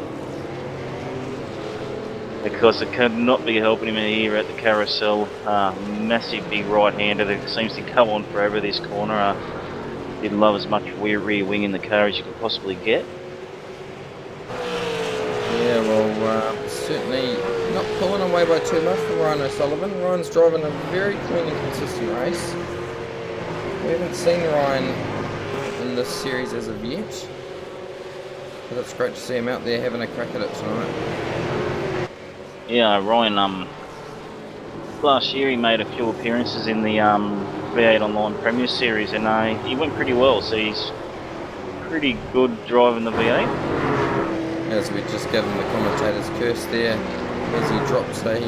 because it could not be helping him here at the carousel. Massive big right-hander that seems to go on forever this corner. Did love as much rear wing in the car as you could possibly get. Yeah, well, certainly not pulling away by too much from Ryan O'Sullivan. Ryan's driving a very clean and consistent race. We haven't seen Ryan in this series as of yet, but it's great to see him out there having a crack at it tonight. Yeah, Ryan, last year he made a few appearances in the V8 Online Premier Series, and he went pretty well, so he's pretty good driving the V8. As we just give him the commentator's curse there, as he drops a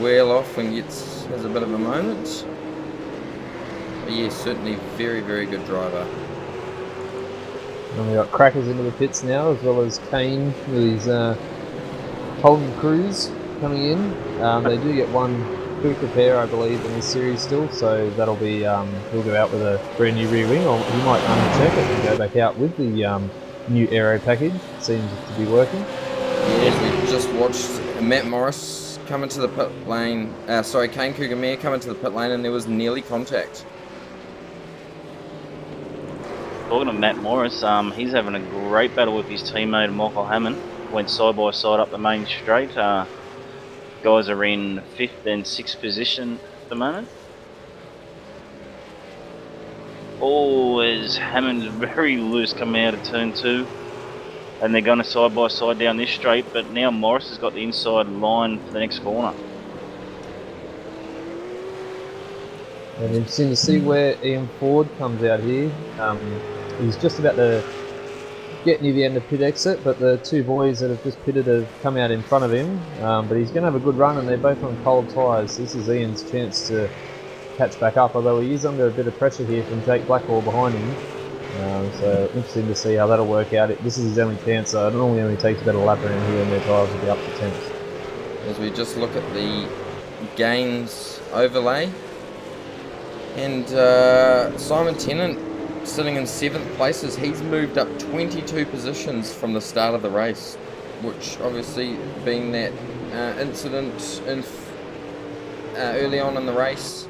wheel off and has a bit of a moment. But yeah, certainly very, very good driver. And we've got Crackers into the pits now, as well as Kane with his Holden Cruise coming in. They do get one quick repair, I believe, in this series still, so that'll be, he'll go out with a brand new rear wing, or he might uncheck it and go back out with the new aero package. Seems to be working. Yeah, we just watched Matt Morris come into the pit lane, Kane Cougar come into the pit lane, and there was nearly contact. Talking of Matt Morris, he's having a great battle with his teammate Michael Hammond. Went side by side up the main straight. Guys are in 5th and 6th position at the moment. As Hammond's very loose coming out of turn 2, and they're going side by side down this straight, but now Morris has got the inside line for the next corner. And interesting to see where Ian Ford comes out here. He's just about to get near the end of pit exit, but the two boys that have just pitted have come out in front of him. But he's going to have a good run, and they're both on cold tyres. This is Ian's chance to catch back up, although he is under a bit of pressure here from Jake Blackwell behind him. So interesting to see how that'll work out. This is his only chance. It normally only takes about a lap around here, and their tyres will be up to 10th. As we just look at the gains overlay, and Simon Tennant sitting in 7th place, as he's moved up 22 positions from the start of the race, which obviously being that incident in early on in the race,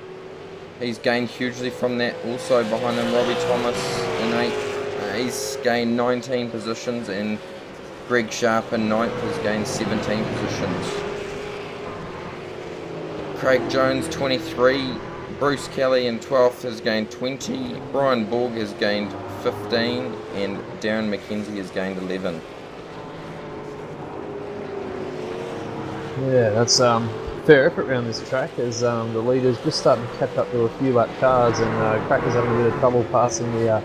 he's gained hugely from that. Also behind him, Robbie Thomas in 8th, he's gained 19 positions, and Greg Sharp in 9th has gained 17 positions. Craig Jones 23, Bruce Kelly in 12th has gained 20, Brian Borg has gained 15, and Darren McKenzie has gained 11. Yeah, that's fair effort around this track, as the leaders just starting to catch up to a few lap cars, and Cracker's having a bit of trouble passing the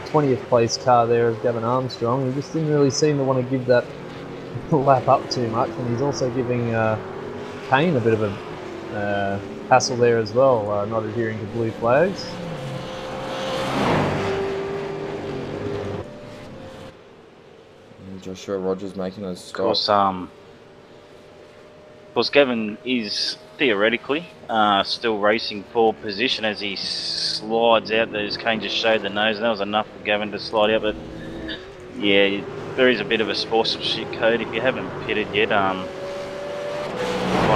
20th place car there of Gavin Armstrong. He just didn't really seem to want to give that lap up too much, and he's also giving Kane a bit of a hassle there as well, not adhering to blue flags. And Joshua Rogers making his stop. Of course, Gavin is theoretically still racing for position as he slides out. As Kane just showed the nose, and that was enough for Gavin to slide out. But yeah, there is a bit of a sportsmanship code. If you haven't pitted yet, kind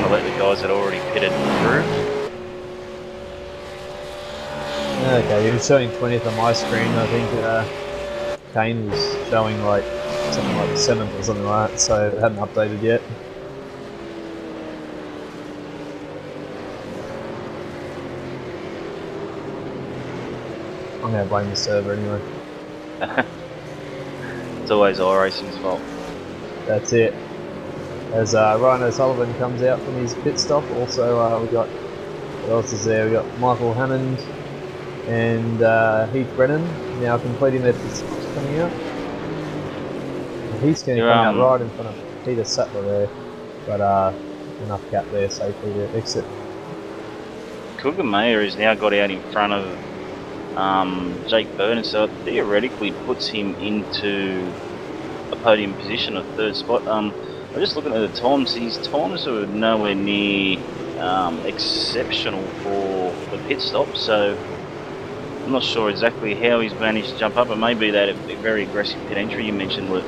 of let the guys that already pitted through. Okay, he was showing 20th on my screen. I think Kane was showing like something like 7th or something like that, so it hadn't updated yet. I'm going to blame the server anyway. It's always iRacing's fault. That's it. As Ryan O'Sullivan comes out from his pit stop, also we've got, what else is there? We've got Michael Hammond and Heath Brennan now completing their pit stops coming out. He's going to come out right in front of Peter Sattler there, but enough gap there safely to exit. Cougar Mayer has now got out in front of Jake Byrne, so it theoretically puts him into a podium position, a 3rd spot. I'm just looking at the times. His times are nowhere near exceptional for the pit stop, so I'm not sure exactly how he's managed to jump up. It may be that a very aggressive pit entry you mentioned, Luke.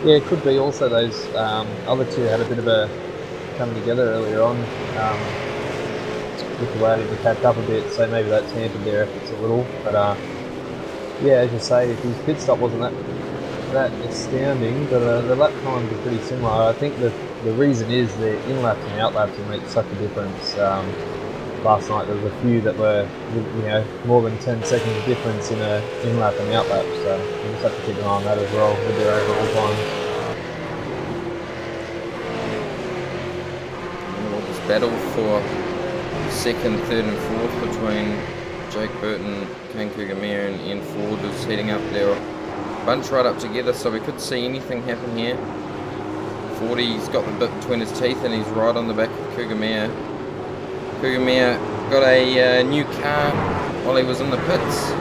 Yeah, it could be also those other two had a bit of a coming together earlier on with the way to catch up a bit, so maybe that's hampered their efforts a little. But yeah, as you say, his pit stop wasn't that astounding, but the lap times are pretty similar. I think that the reason is the in-laps and out-laps will make such a difference. Last night there was a few that were, more than 10 seconds difference in a in-lap and out-lap, so you just have to keep an eye on that as well with their overall times. Well, this battle for second, third and fourth between Jake Burton, Kane Kugamere and Ian Ford is heading up there. Bunch right up together, so we could see anything happen here. Fordy's got the bit between his teeth and he's right on the back of Kugamere. Kugamere got a new car while he was in the pits.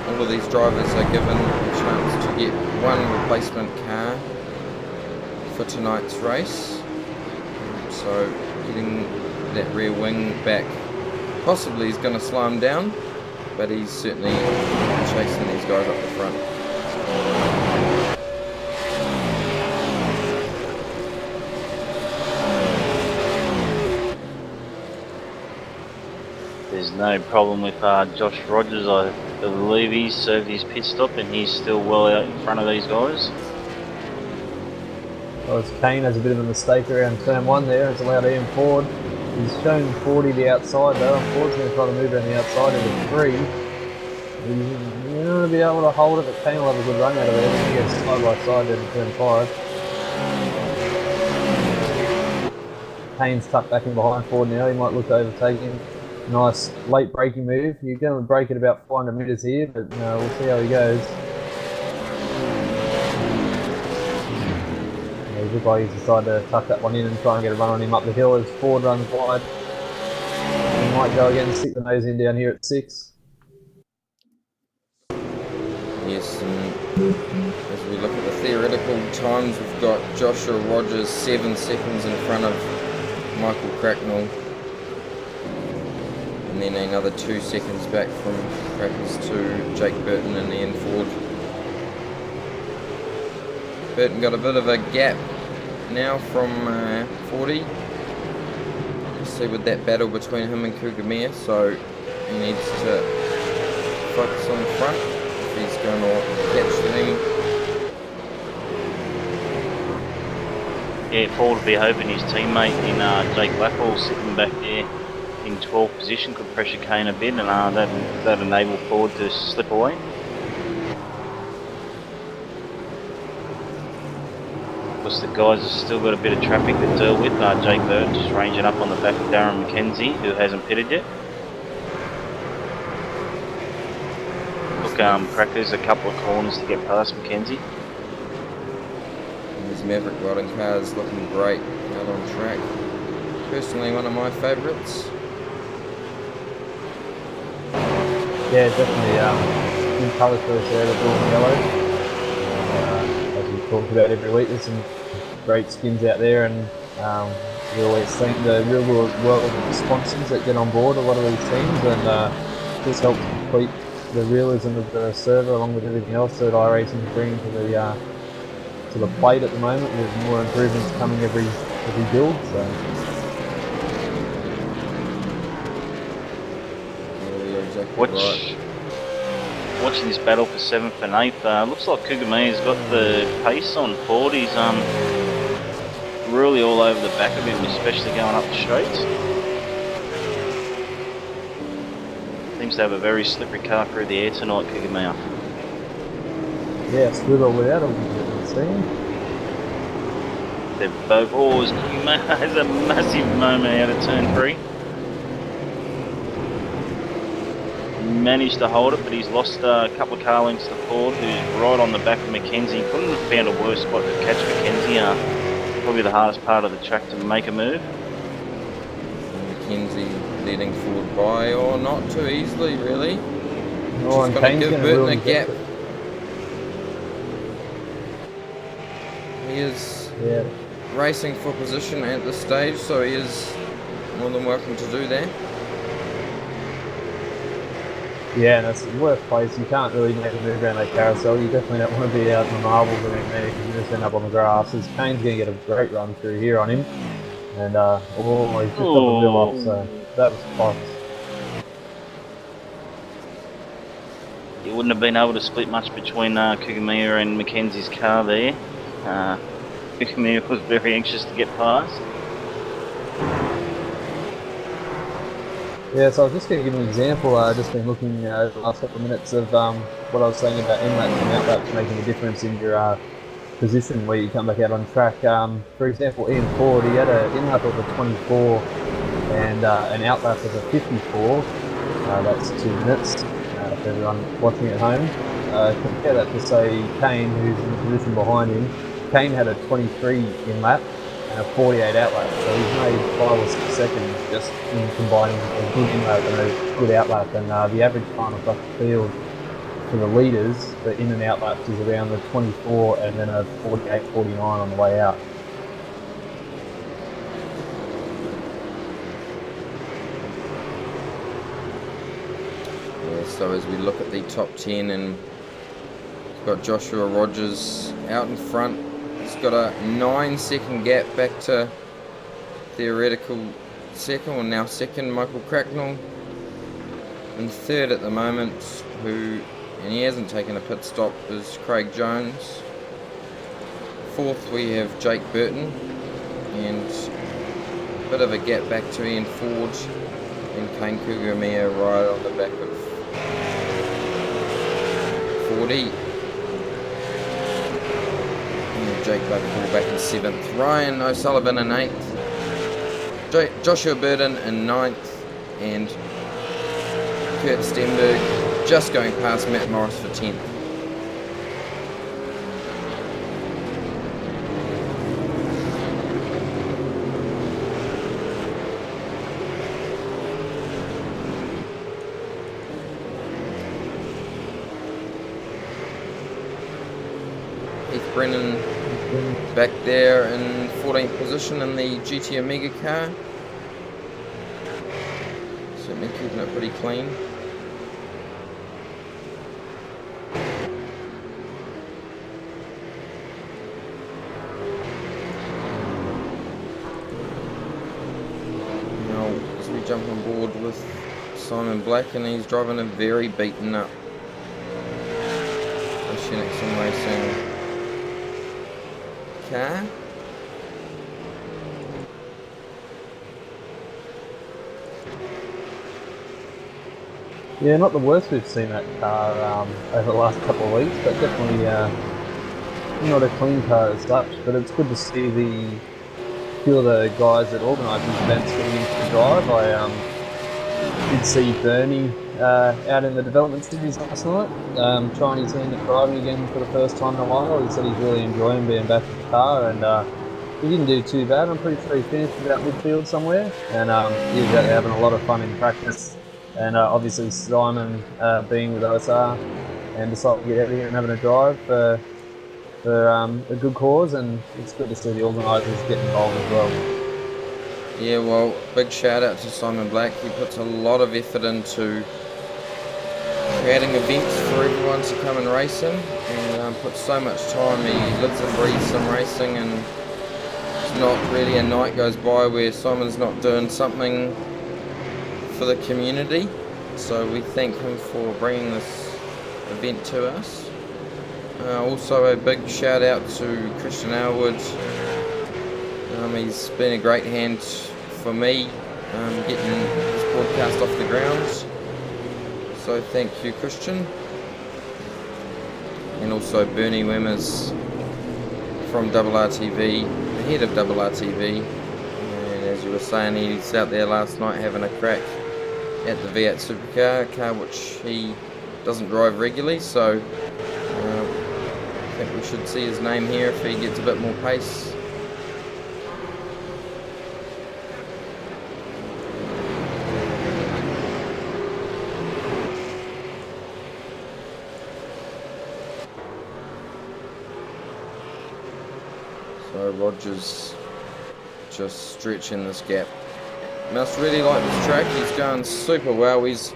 All of these drivers are given a chance to get one replacement car for tonight's race. So getting that rear wing back possibly is going to slow him down, but he's certainly chasing these guys up the front. There's no problem with Josh Rogers. I believe he's served his pit stop and he's still well out in front of these guys. Well, as Kane has a bit of a mistake around turn 1 there, it's allowed Ian Ford. He's shown 40 the outside though, unfortunately trying to move around the outside into 3. He's not going to be able to hold it, but Kane will have a good run out of there. He gets side by side down to turn 5. Kane's tucked back in behind Ford now, he might look to overtake him. Nice late braking move. You're going to brake at about 400 metres here, but we'll see how he goes. Yeah, he looks like he's decided to tuck that one in and try and get a run on him up the hill as Ford runs wide. He might go again and stick the nose in down here at 6. Yes, and as we look at the theoretical times, we've got Joshua Rogers 7 seconds in front of Michael Cracknell. And then another 2 seconds back from Crackers to Jake Burton and Ian Ford. Burton got a bit of a gap now from 40. You see with that battle between him and Kugamere, so he needs to focus on the front if he's going to catch them. Yeah, Ford will be hoping his teammate in Jake Blackwell sitting back there in 12th position could pressure Kane a bit, and that enable Ford to slip away. Of course, the guys have still got a bit of traffic to deal with. Jake Burton just ranging up on the back of Darren McKenzie, who hasn't pitted yet. Look, Crackers a couple of corners to get past McKenzie. And his Maverick riding car is looking great out on track. Personally, one of my favourites. Yeah, definitely good colour choice there, the blue and yellow. As we talked about every week, there's some great skins out there, and we always thank the real world sponsors that get on board a lot of these teams, and this helps complete the realism of the server along with everything else that iRacing is bringing to the plate at the moment, with more improvements coming every build. So. Watching this battle for 7th and 8th, looks like Kugamere's got the pace on Ford. He's really all over the back of him, especially going up the straights. Seems to have a very slippery car through the air tonight, Kugamere. Yeah, swivel without him, seeing. They're both always. Kugamere has a massive moment out of turn 3. Managed to hold it, but he's lost a couple of car lengths to Ford, who's right on the back of McKenzie. Couldn't have found a worse spot to catch McKenzie. Probably the hardest part of the track to make a move. McKenzie letting Ford by, or not too easily, really. Oh, just going to give Burton a gap. He is racing for position at this stage, so he is more than welcome to do that. Yeah, and that's the worst place. You can't really make a move around that carousel. You definitely don't want to be out in the marbles around there because you just end up on the grass. As Kane's going to get a great run through here on him. And, he's just got the wheel off, so that was close. You wouldn't have been able to split much between Kugamiya and Mackenzie's car there. Kugamiya was very anxious to get past. Yeah, so I was just going to give an example. I've just been looking over the last couple of minutes of what I was saying about in-laps and out-laps making a difference in your position where you come back out on track. For example, Ian Ford, he had an in-lap of a 24 and an out-lap of a 54. That's 2 minutes for everyone watching at home. Compare that to, say, Kane, who's in the position behind him. Kane had a 23 in-lap and a 48 outlap, so he's made 5 or 6 seconds just in combining a good in-lap and a good outlap, and the average time across the field for the leaders, the in and out laps, is around the 24 and then a 48, 49 on the way out. Yeah, so as we look at the top 10, and we've got Joshua Rogers out in front. He's got a 9-second gap back to theoretical second, or now second, Michael Cracknell. In third at the moment, and he hasn't taken a pit stop, is Craig Jones. Fourth we have Jake Burton, and a bit of a gap back to Ian Ford and Kane Kugamiya right on the back of 40. Jake Buckfall back in 7th, Ryan O'Sullivan in 8th, Joshua Burden in 9th, and Kurt Stenberg just going past Matt Morris for 10th. Heath Brennan back there in 14th position in the GT Omega car. Certainly keeping it pretty clean. Now, as we jump on board with Simon Black, and he's driving a very beaten up Oceanic Racing car. Yeah, not the worst we've seen that car over the last couple of weeks, but definitely not a clean car as such. But it's good to see the few of the guys that organise these events getting into the drive. I did see Bernie out in the development series last night, trying his hand at driving again for the first time in a while. He said he's really enjoying being back in the car, and he didn't do too bad. I'm pretty sure he finished about midfield somewhere, and he was out there having a lot of fun in practice. And obviously Simon being with OSR and decided to get out here and having a drive for a good cause, and it's good to see the organisers get involved as well. Yeah, well, big shout out to Simon Black. He puts a lot of effort into creating events for everyone to come and race in, and puts so much time. He lives and breathes sim racing, and it's not really a night goes by where Simon's not doing something for the community. So we thank him for bringing this event to us. Also a big shout out to Christian Elwood. He's been a great hand for me getting this broadcast off the ground. So thank you, Christian. And also Bernie Wemmers from RRTV, the head of RRTV. And as you were saying, he's out there last night having a crack at the V8 Supercar, a car which he doesn't drive regularly, so I think we should see his name here if he gets a bit more pace. So Rogers just stretching this gap. Must really like this track. He's going super well. He's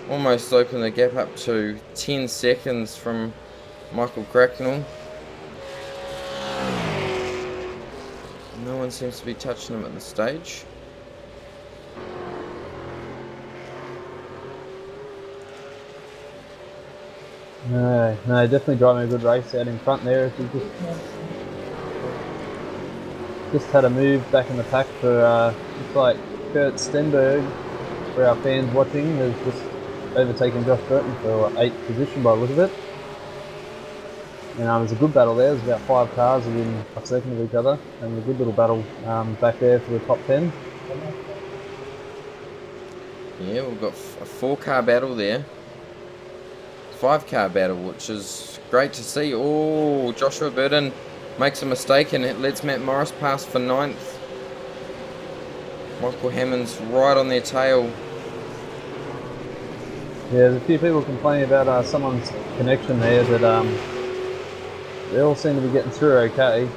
almost opened the gap up to 10 seconds from Michael Cracknell. No one seems to be touching him at this stage. No, definitely driving a good race out in front there. If you just had a move back in the pack for looks like Kurt Stenberg, for our fans watching, has just overtaken Josh Burton for 8th position by the look of it. And it was a good battle there. It was about 5 cars within a second of each other, and a good little battle back there for the top 10. Yeah, we've got a 4-car battle there. 5-car battle, which is great to see. Oh, Joshua Burton makes a mistake and it lets Matt Morris pass for 9th. Michael Hammond's right on their tail. Yeah, there's a few people complaining about someone's connection there, that they all seem to be getting through okay.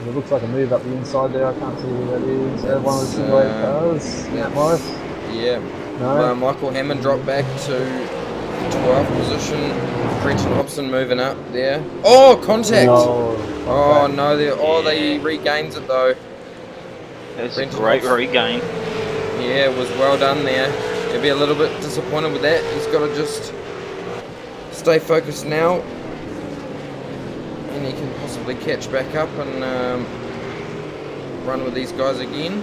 It looks like a move up the inside there. I can't see who that is. One of the simulated cars. Matt Morris. Yeah. No. Michael Hammond dropped back to 12th position. Brenton Hobson moving up there. Oh, contact! No. Oh no! They regains it though. That's Brenton a great Hobson. regain. Yeah, it was well done there. He'll be a little bit disappointed with that. He's got to just stay focused now, and he can possibly catch back up and run with these guys again.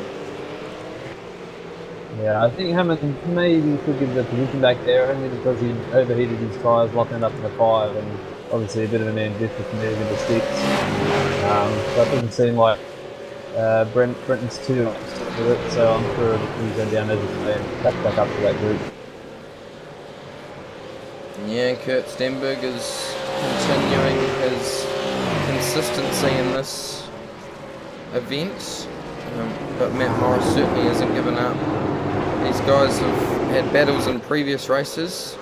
Yeah, I think Hammond maybe could give the position back there only because he overheated his tyres, locking it up in the 5, and obviously a bit of an ambitious move into 6. So it doesn't seem like Brenton's too upset with it, so I'm sure he's going down as a catch back up to that group. Yeah, Kurt Stenberg is continuing his consistency in this event, but Matt Morris certainly hasn't given up. These guys have had battles in previous races.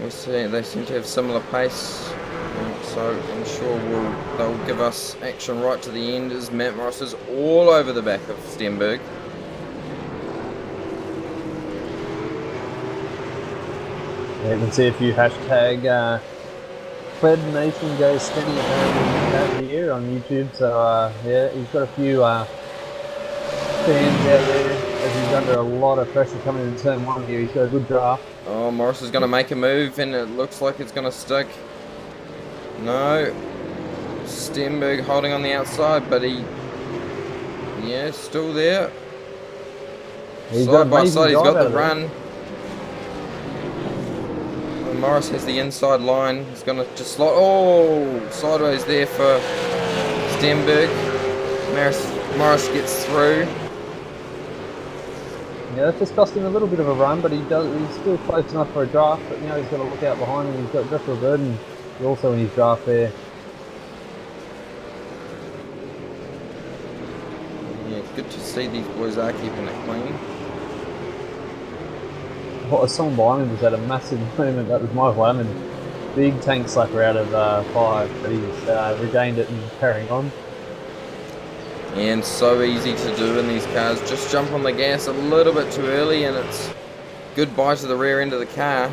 They seem to have similar pace, so I'm sure they'll give us action right to the end as Matt Morris is all over the back of Stenberg. Yeah, you can see a few hashtag Fred Nation goes steady apparently here on YouTube, so yeah, he's got a few fans out there as he's under a lot of pressure coming into turn 1 here. He's got a good draft. Oh, Morris is going to make a move and it looks like it's going to stick. No. Stenberg holding on the outside, but yeah, still there. Side by side, he's got the run. And Morris has the inside line. He's going to just slot. Oh, sideways there for Stenberg. Morris gets through. Yeah, that's just cost him a little bit of a run, but he's still close enough for a draft. But now he's got to look out behind him. He's got Joshua Burton also in his draft there. Yeah, good to see these boys are keeping it clean. What a song behind him just had a massive moment. That was Michael Hammond. Big tank slacker out of 5, but he's regained it and carrying on. And so easy to do in these cars. Just jump on the gas a little bit too early and it's goodbye to the rear end of the car.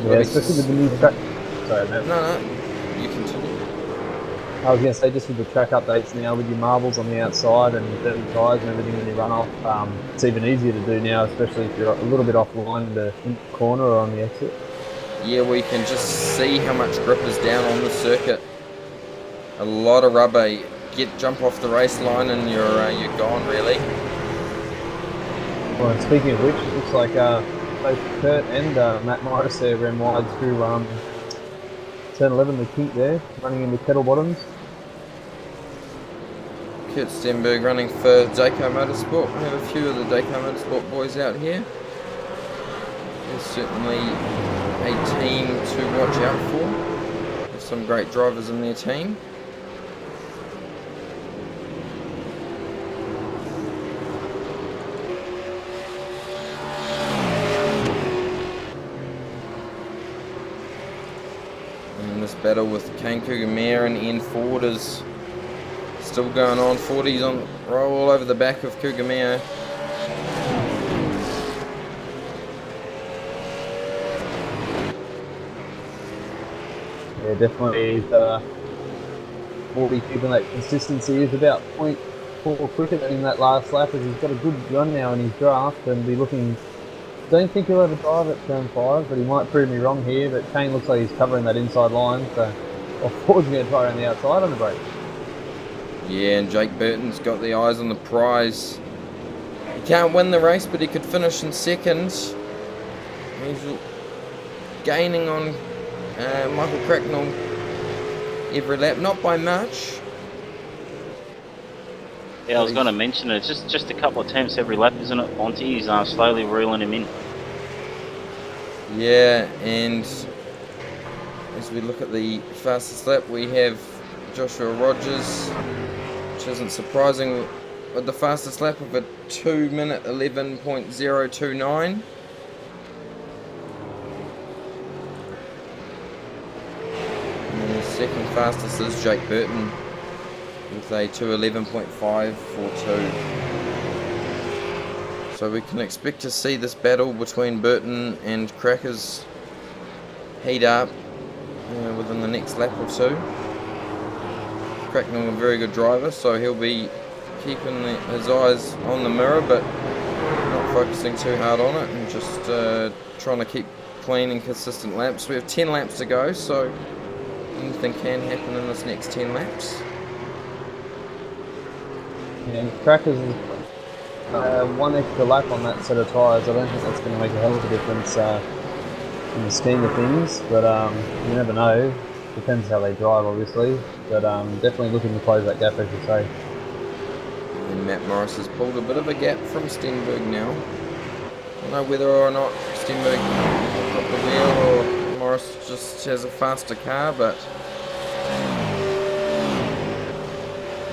Yeah, especially with the new track. Sorry, Matt. No, you continue. I was going to say, just with the track updates now, with your marbles on the outside and dirty tyres and everything when you run off, it's even easier to do now, especially if you're a little bit off the line in the corner or on the exit. Yeah, we can just see how much grip is down on the circuit. A lot of rubber. Jump off the race line and you're gone really. Well, and speaking of which, it looks like both Kurt and Matt Morris there ran wide through turn 11, the kink there, running into kettle bottoms. Kurt Stenberg running for Dayco Motorsport. We have a few of the Dayco Motorsport boys out here. There's certainly a team to watch out for. There's some great drivers in their team. Battle with Kane Cougar and Ian Ford is still going on. 40's on roll all over the back of Cougar. Yeah, definitely. He's will be keeping that consistency. He's about 0.4 quicker than in that last lap, as he's got a good run now in his draft and be looking. Don't think he'll have a drive at turn 5, but he might prove me wrong here. But Kane looks like he's covering that inside line, so Ford's going to try around the outside on the break. Yeah, and Jake Burton's got the eyes on the prize. He can't win the race, but he could finish in second. He's gaining on Michael Cracknell every lap, not by much. Yeah, I was going to mention it. It's just a couple of attempts every lap, isn't it, Monty? He's slowly reeling him in. Yeah, and as we look at the fastest lap, we have Joshua Rogers, which isn't surprising, with the fastest lap of a 2 minute 11.029. And the second fastest is Jake Burton with a 2:11.542. So we can expect to see this battle between Burton and Crackers heat up within the next lap or two. Cracknell, a very good driver, so he'll be keeping his eyes on the mirror, but not focusing too hard on it, and just trying to keep clean and consistent laps. We have 10 laps to go, so anything can happen in this next 10 laps. Yeah, Crackers is one extra lap on that set of tyres. I don't think that's going to make a hell of a difference in the scheme of things, but you never know. Depends how they drive, obviously, but definitely looking to close that gap, as you say. And Matt Morris has pulled a bit of a gap from Stenberg now. I don't know whether or not Stenberg got the wheel or Morris just has a faster car, but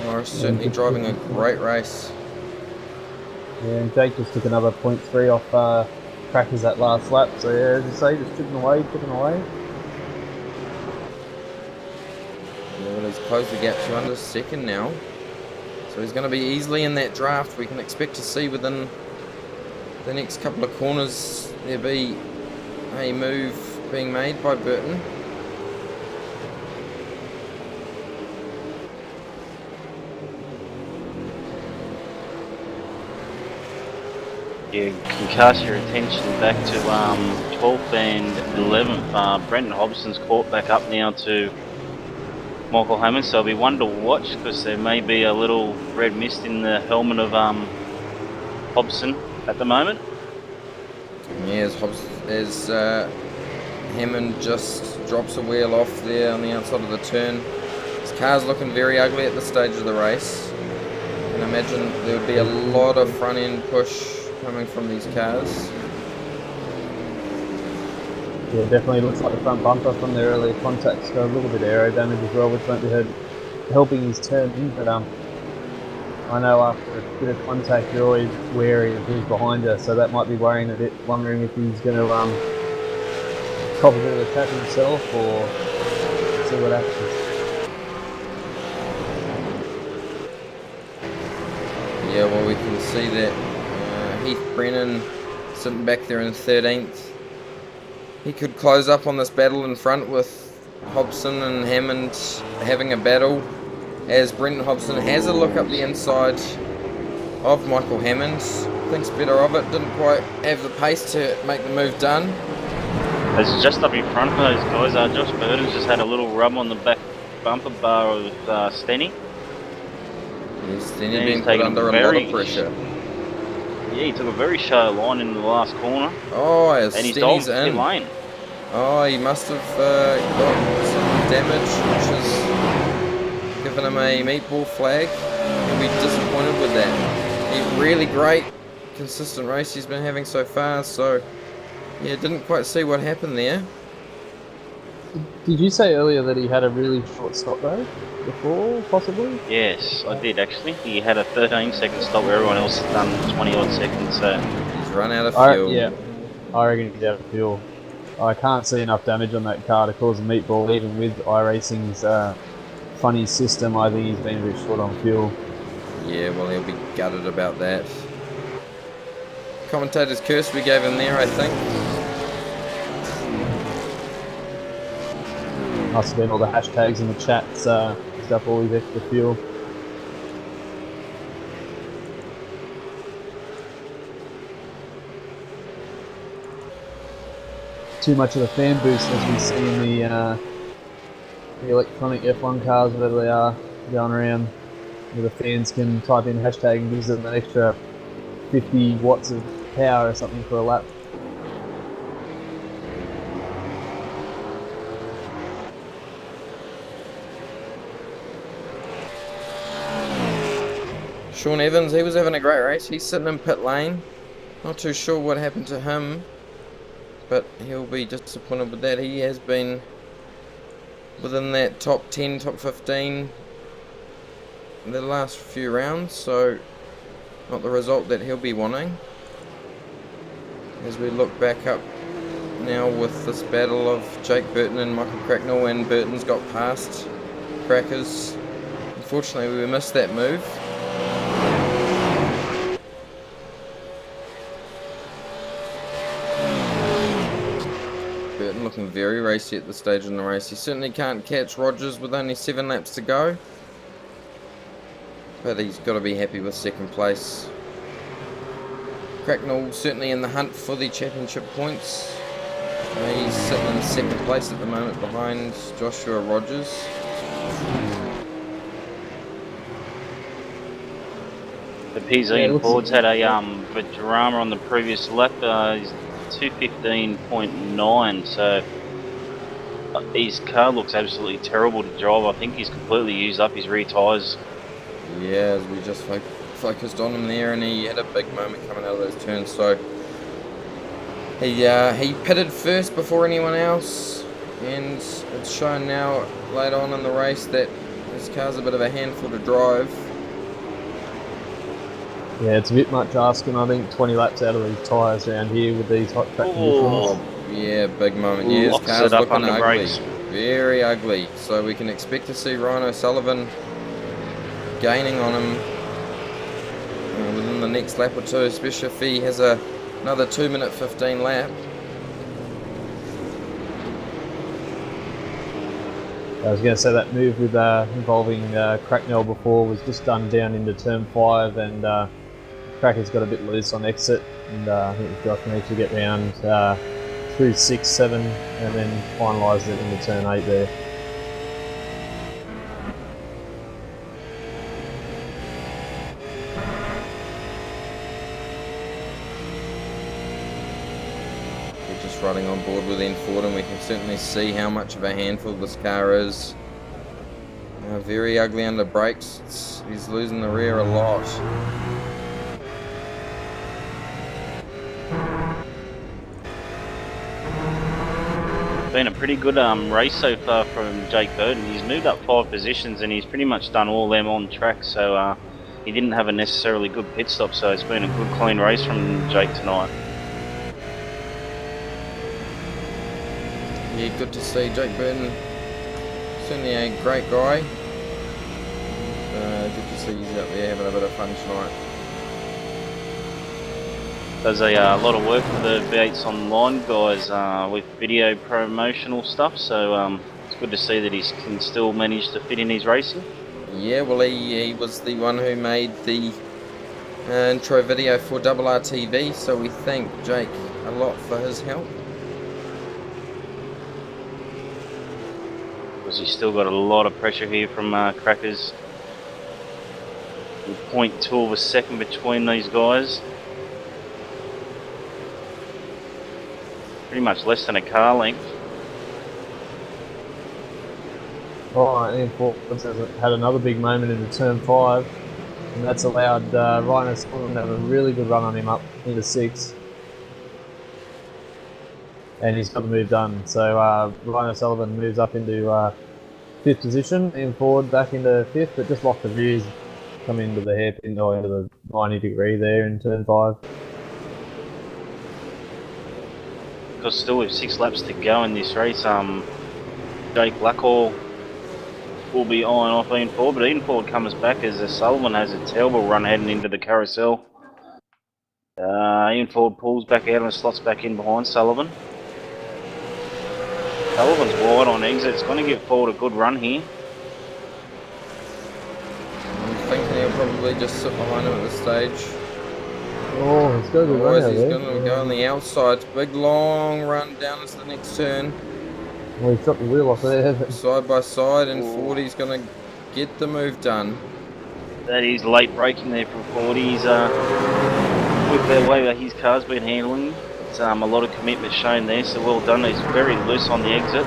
Morris certainly driving a great race. Yeah, and Jake just took another 0.3 off Crackers that last lap, so yeah, as you say, just chipping away. Yeah, well, he's closed the gap to under second now. So he's going to be easily in that draft. We can expect to see within the next couple of corners there be a move being made by Burton. You can cast your attention back to 12th and 11th. Brenton Hobson's caught back up now to Michael Hammond, so it'll be one to watch because there may be a little red mist in the helmet of Hobson at the moment. Yeah, as Hammond just drops a wheel off there on the outside of the turn. His car's looking very ugly at this stage of the race. I can imagine there would be a lot of front end push coming from these cars. Yeah, definitely looks like the front bumper from the earlier contact's got a little bit of aero damage as well, which won't be helping his turn in, but I know after a bit of contact you're always wary of who's behind you, so that might be worrying a bit, wondering if he's going to cop a bit of a tap himself or see what happens. Yeah, well, we can see that Heath Brennan sitting back there in 13th. He could close up on this battle in front with Hobson and Hammond having a battle, as Brendan Hobson has a look up the inside of Michael Hammond. Thinks better of it, didn't quite have the pace to make the move done. It's just up in front of those guys. Josh Burton's just had a little rub on the back bumper bar of Stenny. Yes, Stenny being put under a lot of pressure. Yeah, he took a very shallow line in the last corner. Oh, and he's Stenny's in in. lane. Oh, he must have got some damage, which has given him a meatball flag. He'll be disappointed with that. A really great, consistent race he's been having so far, so yeah, didn't quite see what happened there. Did you say earlier that he had a really short stop though? Before, possibly? Yes, I did actually. He had a 13-second stop where everyone else had done 20-odd seconds, so... He's run out of fuel. Yeah, I reckon he's out of fuel. I can't see enough damage on that car to cause a meatball, even with iRacing's funny system. I think he's been a bit short on fuel. Yeah, well, he'll be gutted about that. Commentator's curse we gave him there, I think. Must have been all the hashtags in the chats, used up all his extra fuel. Too much of the fan boost as we see in the electronic F1 cars, whatever they are, going around, where the fans can type in hashtag and gives them an extra 50 watts of power or something for a lap. Sean Evans, he was having a great race. He's sitting in pit lane. Not too sure what happened to him, but he'll be disappointed with that. He has been within that top 10, top 15 in the last few rounds, so not the result that he'll be wanting. As we look back up now with this battle of Jake Burton and Michael Cracknell, and Burton's got past Crackers. Unfortunately, we missed that move. Burton looking very racy at this stage in the race. He certainly can't catch Rogers with only 7 laps to go, but he's got to be happy with second place. Cracknell certainly in the hunt for the championship points. He's sitting in second place at the moment behind Joshua Rogers. The PZ Ford's had a drama on the previous lap. He's 2:15.9, so his car looks absolutely terrible to drive. I think he's completely used up his rear tyres. Yeah, as we just focused on him there, and he had a big moment coming out of those turns. So he pitted first before anyone else, and it's shown now later on in the race that his car's a bit of a handful to drive. Yeah, it's a bit much asking. I think 20 laps out of these tyres around here with these hot track conditions. Yeah, big moment. Yeah, his Locks car's it up looking under ugly. brakes. Very ugly. So we can expect to see Ryan O'Sullivan gaining on him within the next lap or two, especially if he has another 2:15 lap. I was going to say that move with involving Cracknell before was just done down into turn 5, and Cracker's got a bit loose on exit, and I think Josh managed to get round through 6, 7, and then finalised it into turn 8 there. We're just running on board with Ford, and we can certainly see how much of a handful this car is. Very ugly under brakes. He's losing the rear a lot. Been a pretty good race so far from Jake Burton. He's moved up 5 positions, and he's pretty much done all them on track, so he didn't have a necessarily good pit stop, so it's been a good clean race from Jake tonight. Yeah, good to see Jake Burton. Certainly a great guy. Good to see he's out there having a bit of fun tonight. Does a lot of work for the V8s Online guys with video promotional stuff, so it's good to see that he can still manage to fit in his racing. Yeah, well he was the one who made the intro video for RRTV, so we thank Jake a lot for his help. Because he's still got a lot of pressure here from Crackers. With 0.2 of a second between these guys. Pretty much less than a car length. Alright, and Ford's had another big moment into turn 5, and that's allowed Ryan O'Sullivan to have a really good run on him up into 6. And he's got the move done. So Ryan O'Sullivan moves up into 5th position, and Ford back into 5th, but just locked the rears, come into the hairpin or into the 90-degree there in turn 5. Because still with 6 laps to go in this race, Jake Blackhall will be eyeing off Ian Ford, but Ian Ford comes back as O'Sullivan has a terrible run heading into the carousel. Ian Ford pulls back out and slots back in behind Sullivan. Sullivan's wide on exit. It's going to give forward a good run here. I'm thinking he'll probably just sit behind him at this stage. Oh, he's got a good run Otherwise out he's there. going to go on the outside. Big long run down into the next turn. Well, he's dropped the wheel off there. Side by side, and 40's going to get the move done. That is late braking there from 40. He's with the way that his car's been handling. It's a lot of commitment shown there, so well done. He's very loose on the exit.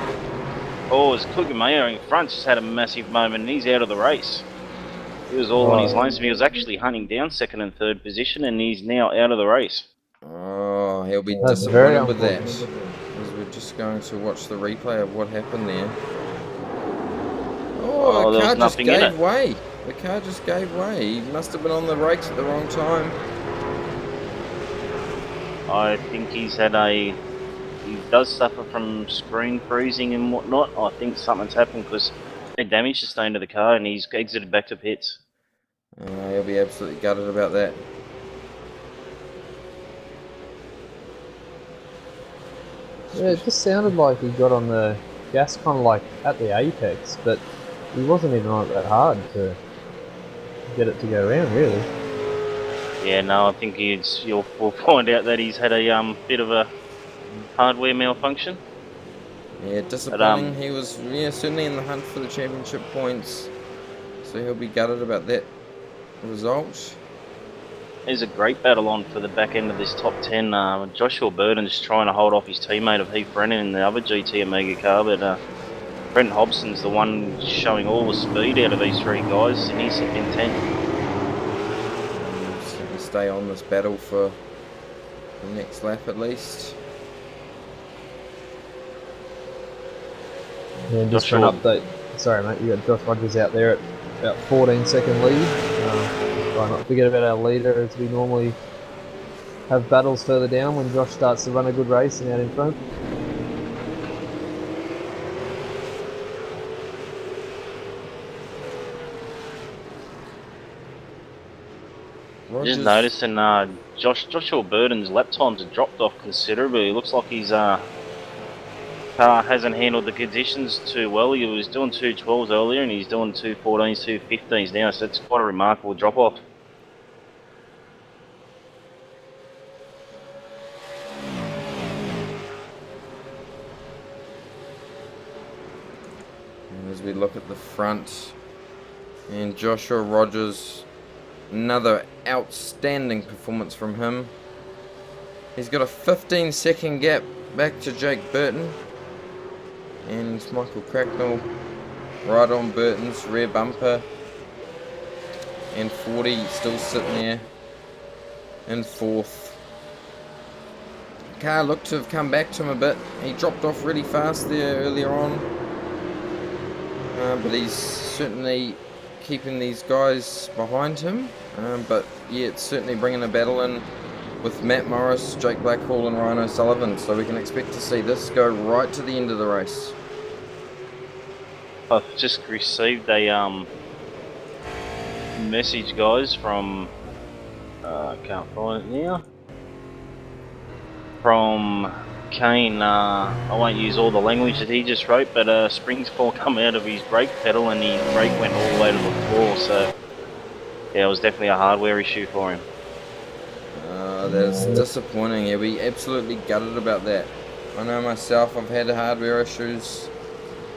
Oh, it's Kugameo in front just had a massive moment, and he's out of the race. He was all on his lanes. He was actually hunting down second and third position, and he's now out of the race. Oh, he'll be That's very disappointed with that. unfortunate. Because we're just going to watch the replay of what happened there. Oh, Oh, the there car was just nothing in gave it. way. The car just gave way. He must have been on the brakes at the wrong time. I think he does suffer from screen freezing and whatnot. I think something's happened because damage sustained to the car, and he's exited back to pits. He'll be absolutely gutted about that. Yeah, it just sounded like he got on the gas kind of like at the apex, but he wasn't even on it that hard to get it to go around, really. Yeah, no, I think we'll find out that he's had a bit of a hardware malfunction. Yeah, disappointing. He was certainly in the hunt for the championship points, so he'll be gutted about that result. There's a great battle on for the back end of this top 10. Joshua Burton's trying to hold off his teammate of Heath Brennan in the other GT Omega car, but Brenton Hobson's the one showing all the speed out of these three guys, and he's in 10th. So we stay on this battle for the next lap at least. Yeah, and just for an update, sorry mate, you got Josh Rogers out there at about 14-second lead. Try not to forget about our leader, as we normally have battles further down when Josh starts to run a good race and out in front. Rogers, Just noticing Joshua Burton's lap times have dropped off considerably. It looks like his car hasn't handled the conditions too well. He was doing 212s earlier, and he's doing 214s, 215s now, so it's quite a remarkable drop off. as we look at the front, and Joshua Rogers, another outstanding performance from him. He's got a 15-second gap back to Jake Burton, and Michael Cracknell right on Burton's rear bumper, and 40 still sitting there in fourth. The car looked to have come back to him a bit. He dropped off really fast there earlier on, but he's certainly keeping these guys behind him. But yeah, it's certainly bringing a battle in with Matt Morris, Jake Blackhall and Ryan O'Sullivan, so we can expect to see this go right to the end of the race. I've just received a message, guys, from can't find it now. From Kane. I won't use all the language that he just wrote, but springs fall come out of his brake pedal, and his brake went all the way to the floor. So yeah, it was definitely a hardware issue for him. That's disappointing. Yeah, we absolutely gutted about that. I know myself, I've had hardware issues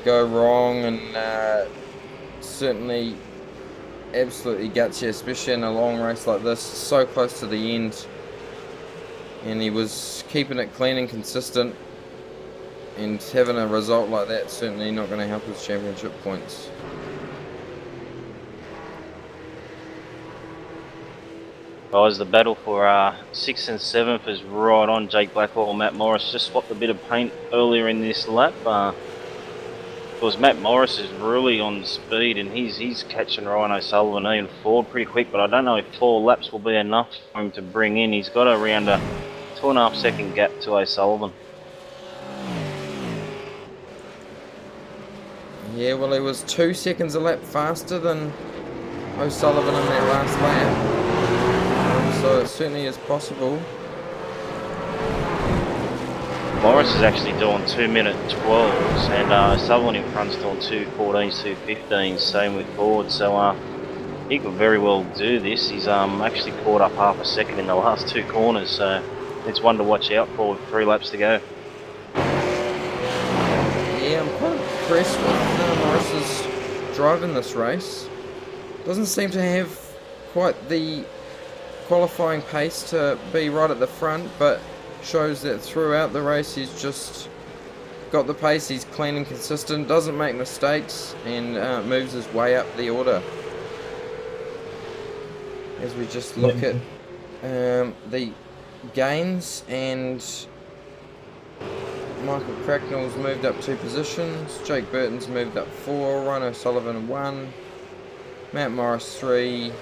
go wrong, and certainly absolutely guts you, especially in a long race like this, so close to the end. And he was keeping it clean and consistent, and having a result like that certainly not going to help his championship points. Guys, the battle for 6th and 7th is right on. Jake Blackwell and Matt Morris just swapped a bit of paint earlier in this lap. Because Matt Morris is really on speed, and he's catching Ryan O'Sullivan even forward pretty quick, but I don't know if 4 laps will be enough for him to bring in. He's got around a 2.5 second gap to O'Sullivan. Yeah, well, he was 2 seconds a lap faster than O'Sullivan in that last lap. So it certainly is possible. Morris is actually doing 2 minute 12s, and Sutherland in front's doing 2:14s, 2:15s, same with Ford. So he could very well do this. He's actually caught up half a second in the last 2 corners, so it's one to watch out for with 3 laps to go. Yeah, I'm quite impressed with Morris's drive in this race. Doesn't seem to have quite the qualifying pace to be right at the front, but shows that throughout the race he's just got the pace. He's clean and consistent, doesn't make mistakes, and moves his way up the order. As we just look at the gains, and Michael Cracknell's moved up 2 positions, Jake Burton's moved up 4, Ryan O'Sullivan 1, Matt Morris 3,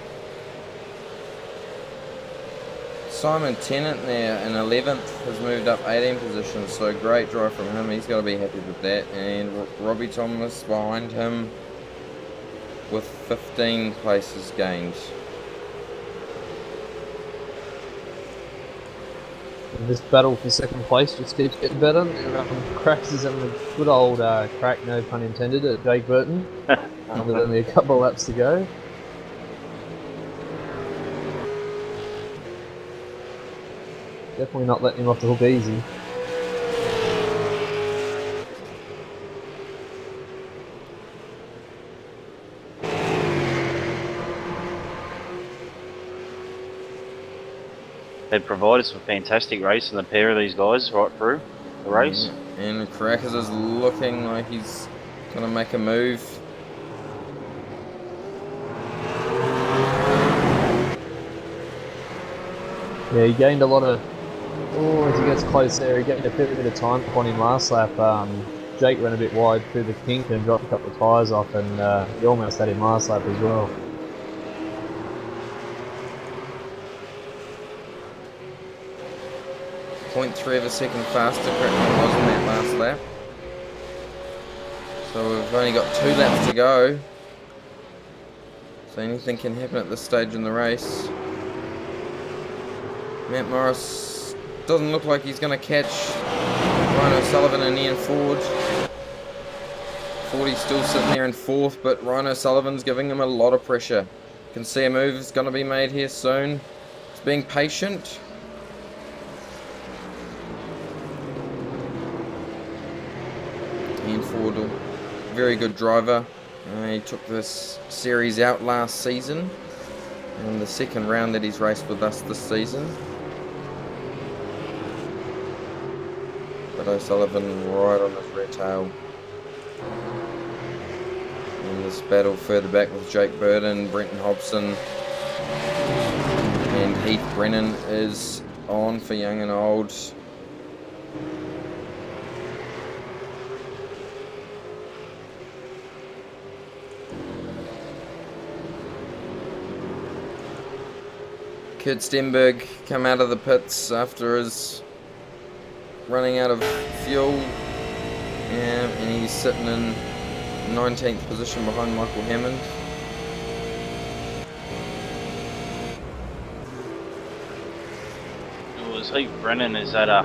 Simon Tennant there in 11th has moved up 18 positions, so great drive from him. He's got to be happy with that. And Robbie Thomas behind him with 15 places gained. And this battle for second place just keeps getting better. Cracks is having a good old crack, no pun intended, at Jake Burton with only a couple of laps to go. Definitely not letting him off the hook easy. They've provided some fantastic racing, the pair of these guys, right through the race. And Crackers is looking like he's going to make a move. Yeah, he gained a lot of... Oh, as he gets close there, he gained a fair bit of time on him last lap. Jake ran a bit wide through the kink and dropped a couple of tyres off, and he almost had him last lap as well. .3 of a second faster Crackman was in that last lap. So we've only got 2 laps to go. So anything can happen at this stage in the race. Matt Morris doesn't look like he's going to catch Ryan O'Sullivan and Ian Ford. Fordy's still sitting there in 4th, but Ryan O'Sullivan's giving him a lot of pressure. You can see a move is going to be made here soon. He's being patient. Ian Ford, a very good driver. He took this series out last season, and the second round that he's raced with us this season. But O'Sullivan right on his rear tail. And this battle further back with Jake Burton, Brenton Hobson, and Heath Brennan is on for young and old. Kurt Stenberg come out of the pits after his running out of fuel, and he's sitting in 19th position behind Michael Hammond. It was Heath Brennan has had a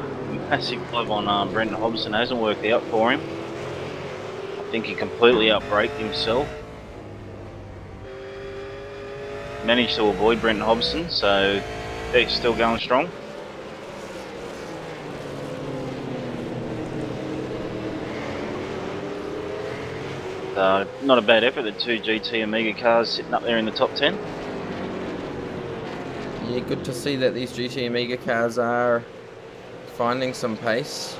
massive blow on Brenton Hobson. Hasn't worked out for him. I think he completely outbraked himself. Managed to avoid Brenton Hobson, so he's still going strong. Not a bad effort, the 2 GT Amiga cars sitting up there in the top 10. Yeah, good to see that these GT Amiga cars are finding some pace.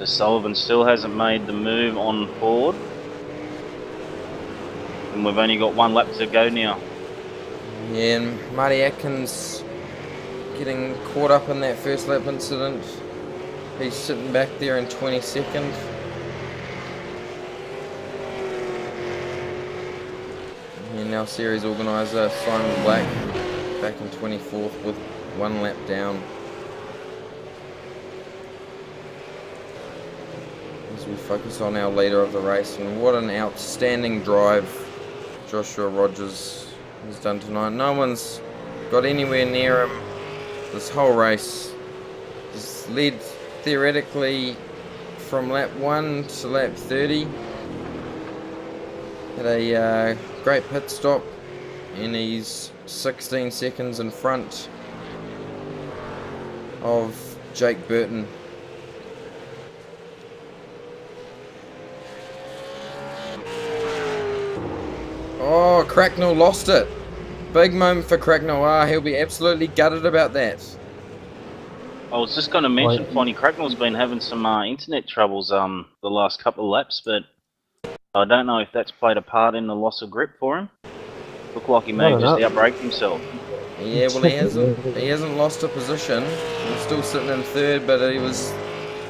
Sullivan still hasn't made the move on Ford, and we've only got 1 lap to go now. Yeah, and Marty Atkins getting caught up in that first lap incident. He's sitting back there in 22nd. And now series organiser Simon Black back in 24th with 1 lap down. As we focus on our leader of the race, and what an outstanding drive Joshua Rogers has done tonight. No one's got anywhere near him this whole race. He's led theoretically from lap 1 to lap 30. Had a great pit stop, and he's 16 seconds in front of Jake Burton. Oh, Cracknell lost it. Big moment for Cracknell. Ah, he'll be absolutely gutted about that. I was just going to mention, Fonny Cracknell's been having some internet troubles the last couple of laps, but I don't know if that's played a part in the loss of grip for him. Looked like he may have just outbraked himself. Yeah, well, he hasn't lost a position. He's still sitting in 3rd, but he was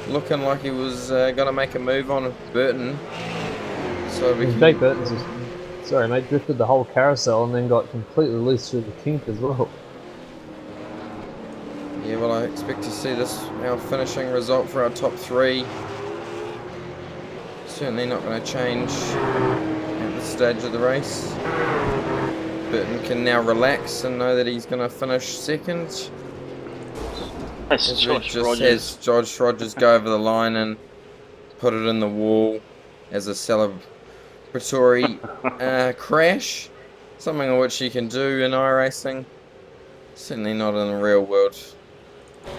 looking like he was going to make a move on Burton. So Jake Burton's just, sorry mate, drifted the whole carousel and then got completely loose through the kink as well. Yeah, well, I expect to see this, our finishing result for our top 3. Certainly not going to change at this stage of the race. Burton can now relax and know that he's going to finish 2nd. That's Josh Rogers. Has Josh Rogers go over the line and put it in the wall as a celebratory crash. Something of which you can do in iRacing. Certainly not in the real world. We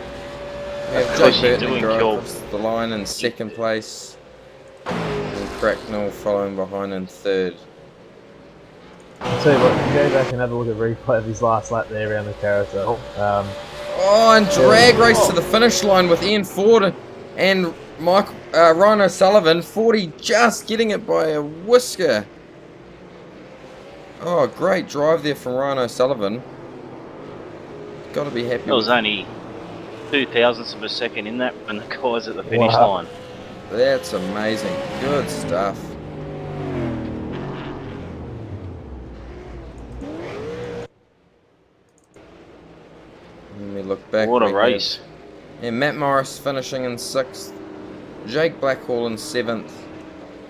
have Jake Burton go across the line in 2nd place. And Cracknell following behind in 3rd. I'll tell you what, if you go back and have a look at replay of his last lap there around the carousel. And drag race to the finish line with Ian Ford and Ryan O'Sullivan. 40 just getting it by a whisker. Oh, great drive there from Ryan O'Sullivan. Got to be happy. There was only 0.02 of a second in that when the guys at the finish line. That's amazing. Good stuff. Let me look back. What a race. And Matt Morris finishing in 6th. Jake Blackhall in 7th.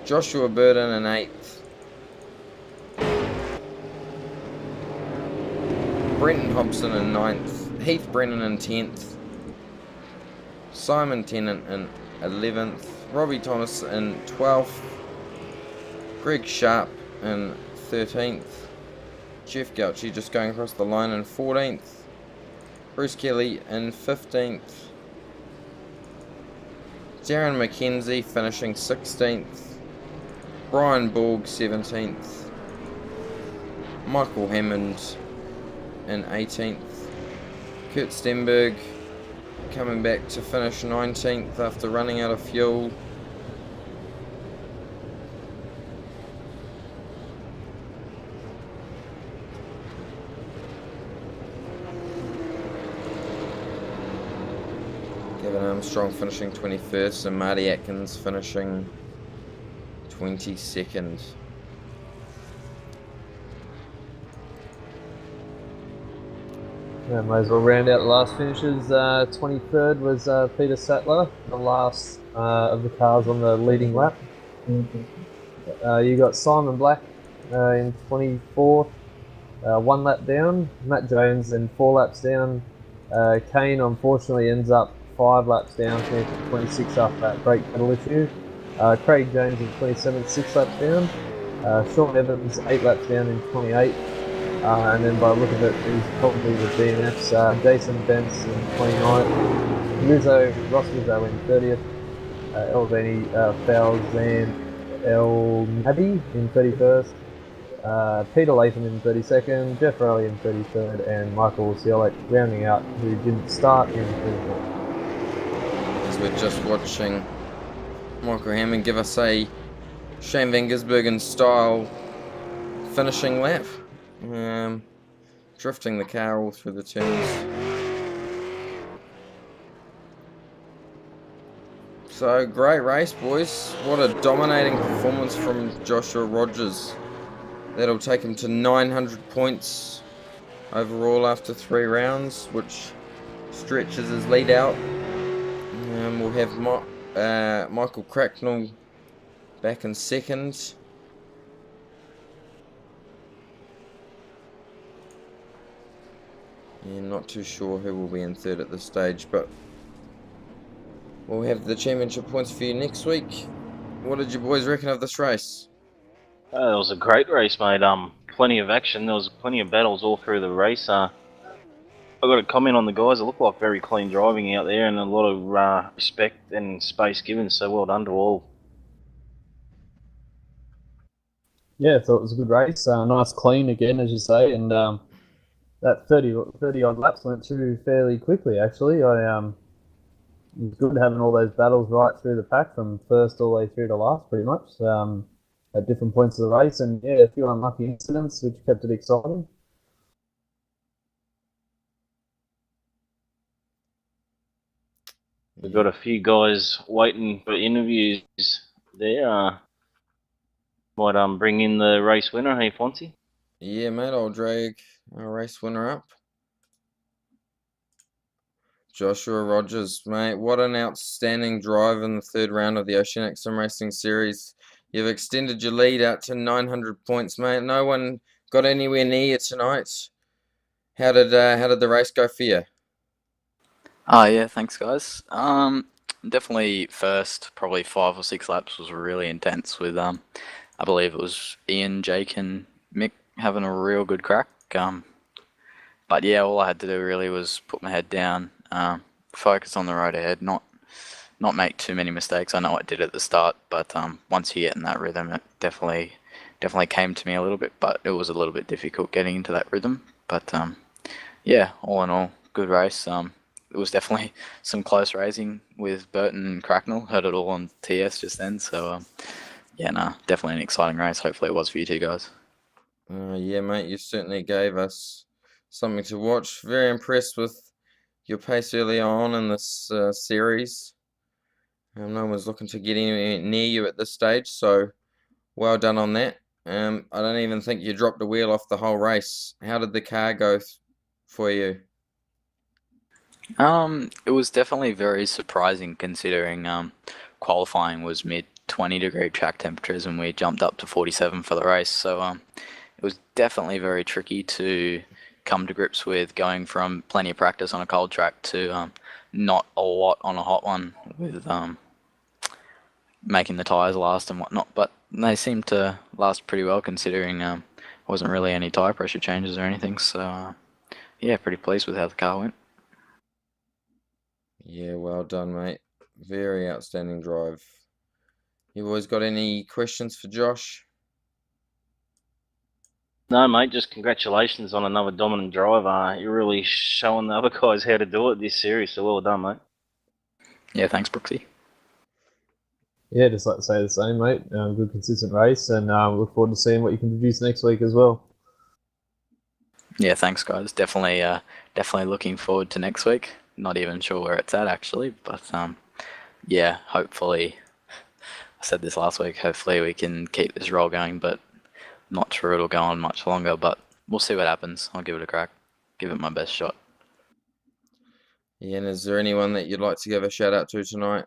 Joshua Burton in 8th. Brenton Hobson in 9th. Heath Brennan in 10th. Simon Tennant in 11th. Robbie Thomas in 12th. Greg Sharp in 13th. Jeff Gauchi just going across the line in 14th. Bruce Kelly in 15th. Darren McKenzie finishing 16th. Brian Borg 17th. Michael Hammond in 18th. Kurt Stenberg coming back to finish 19th after running out of fuel. Gavin Armstrong finishing 21st and Marty Atkins finishing 22nd. Yeah, might as well round out the last finishes. 23rd was Peter Sattler, the last of the cars on the leading lap. You got Simon Black in 24th, 1 lap down. Matt Jones in 4 laps down. Kane unfortunately ends up 5 laps down, finishing 26th after that brake pedal issue. Craig Jones in 27th, 6 laps down. Sean Evans 8 laps down in 28th. And then by the look of it, he's probably the DNFs. Jason Bentz in 29th. Ross Rizzo in 30th. Elveni Falzan El Nabi in 31st. Peter Latham in 32nd. Jeff Rowley in 33rd. And Michael Ciolek rounding out, who didn't start in 34th. As we're just watching Michael Hammond give us a Shane Van Gisbergen style finishing lap. Drifting the car all through the turns. So, great race, boys. What a dominating performance from Joshua Rogers. That'll take him to 900 points overall after 3 rounds, which stretches his lead out. We'll have Michael Cracknell back in second. Yeah, not too sure who will be in third at this stage, but we'll have the championship points for you next week. What did you boys reckon of this race? It was a great race, mate. Plenty of action. There was plenty of battles all through the race. I got a comment on the guys. It looked like very clean driving out there, and a lot of respect and space given. So well done to all. Yeah, I thought it was a good race. Nice clean again, as you say, and that 30 odd laps went through fairly quickly. Actually, it was good having all those battles right through the pack from first all the way through to last, pretty much, at different points of the race, and yeah, a few unlucky incidents which kept it exciting. We've got a few guys waiting for interviews there. Might bring in the race winner, hey Fonzie? Yeah, mate, I'll drag our race winner up. Joshua Rogers, mate, what an outstanding drive in the third round of the Oceanic Sim Racing Series. You've extended your lead out to 900 points, mate. No one got anywhere near you tonight. How did the race go for you? Yeah, thanks guys. Definitely first probably 5 or 6 laps was really intense with I believe it was Ian, Jake, and Mick having a real good crack. But yeah, all I had to do really was put my head down, focus on the road ahead, not make too many mistakes. I know I did at the start, but once you get in that rhythm, it definitely came to me a little bit. But it was a little bit difficult getting into that rhythm. But yeah, all in all, good race. It was definitely some close racing with Burton and Cracknell. Heard it all on TS just then. So yeah, definitely an exciting race. Hopefully it was for you two guys. Yeah, mate, you certainly gave us something to watch. Very impressed with your pace early on in this series. No one's looking to get anywhere near you at this stage, so well done on that. I don't even think you dropped a wheel off the whole race. How did the car go for you? It was definitely very surprising considering qualifying was mid 20-degree track temperatures and we jumped up to 47 for the race. So it was definitely very tricky to come to grips with going from plenty of practice on a cold track to not a lot on a hot one with making the tyres last and whatnot. But they seemed to last pretty well considering wasn't really any tyre pressure changes or anything. So yeah, pretty pleased with how the car went. Yeah, well done, mate. Very outstanding drive. You boys got any questions for Josh? No, mate, just congratulations on another dominant drive. You're really showing the other guys how to do it this series, so well done, mate. Yeah, thanks, Brooksy. Yeah, just like to say the same, mate. Good consistent race, and look forward to seeing what you can produce next week as well. Yeah, thanks, guys. Definitely looking forward to next week. Not even sure where it's at actually, but yeah, hopefully. I said this last week. Hopefully we can keep this roll going, but not sure it'll go on much longer. But we'll see what happens. I'll give it a crack. Give it my best shot. Yeah, and is there anyone that you'd like to give a shout out to tonight?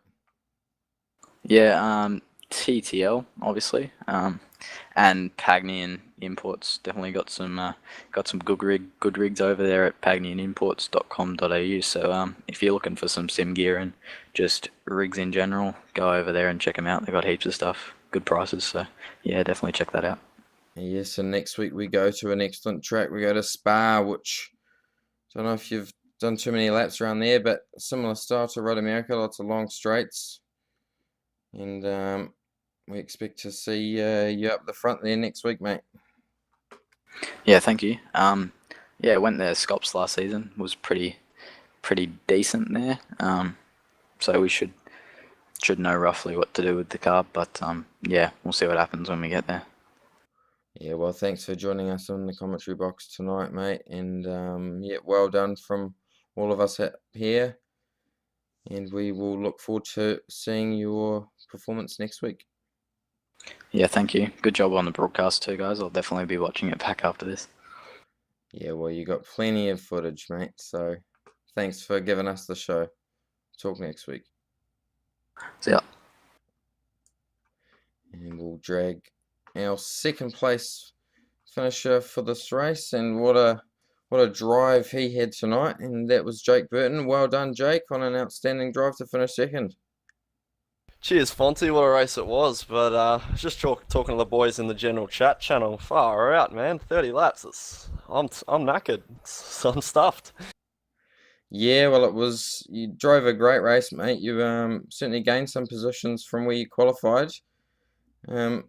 Yeah, TTL obviously, and Pagnian Imports definitely got some good rigs over there at pagnianimports.com.au. So if you're looking for some sim gear and just rigs in general, go over there and check them out. They've got heaps of stuff, good prices. So yeah, definitely check that out. Yes, and next week we go to an excellent track. We go to Spa, which I don't know if you've done too many laps around there, but similar style to Road America, lots of long straights. And we expect to see you up the front there next week, mate. Yeah, thank you. Yeah, went there Scops last season. Was pretty decent there. So we should know roughly what to do with the car. But yeah, we'll see what happens when we get there. Yeah, well, thanks for joining us in the commentary box tonight, mate. And yeah, well done from all of us here. And we will look forward to seeing your performance next week. Yeah, thank you. Good job on the broadcast too, guys. I'll definitely be watching it back after this. Yeah, well, you got plenty of footage, mate. So thanks for giving us the show. Talk next week. So yeah. And we'll drag our second place finisher for this race, and what a drive he had tonight, and that was Jake Burton. Well done, Jake, on an outstanding drive to finish second. Cheers, Fonty. What a race it was. But just talking to the boys in the general chat channel. Far out, man. 30 laps. I'm knackered. I'm stuffed. Yeah, well, you drove a great race, mate. You certainly gained some positions from where you qualified. You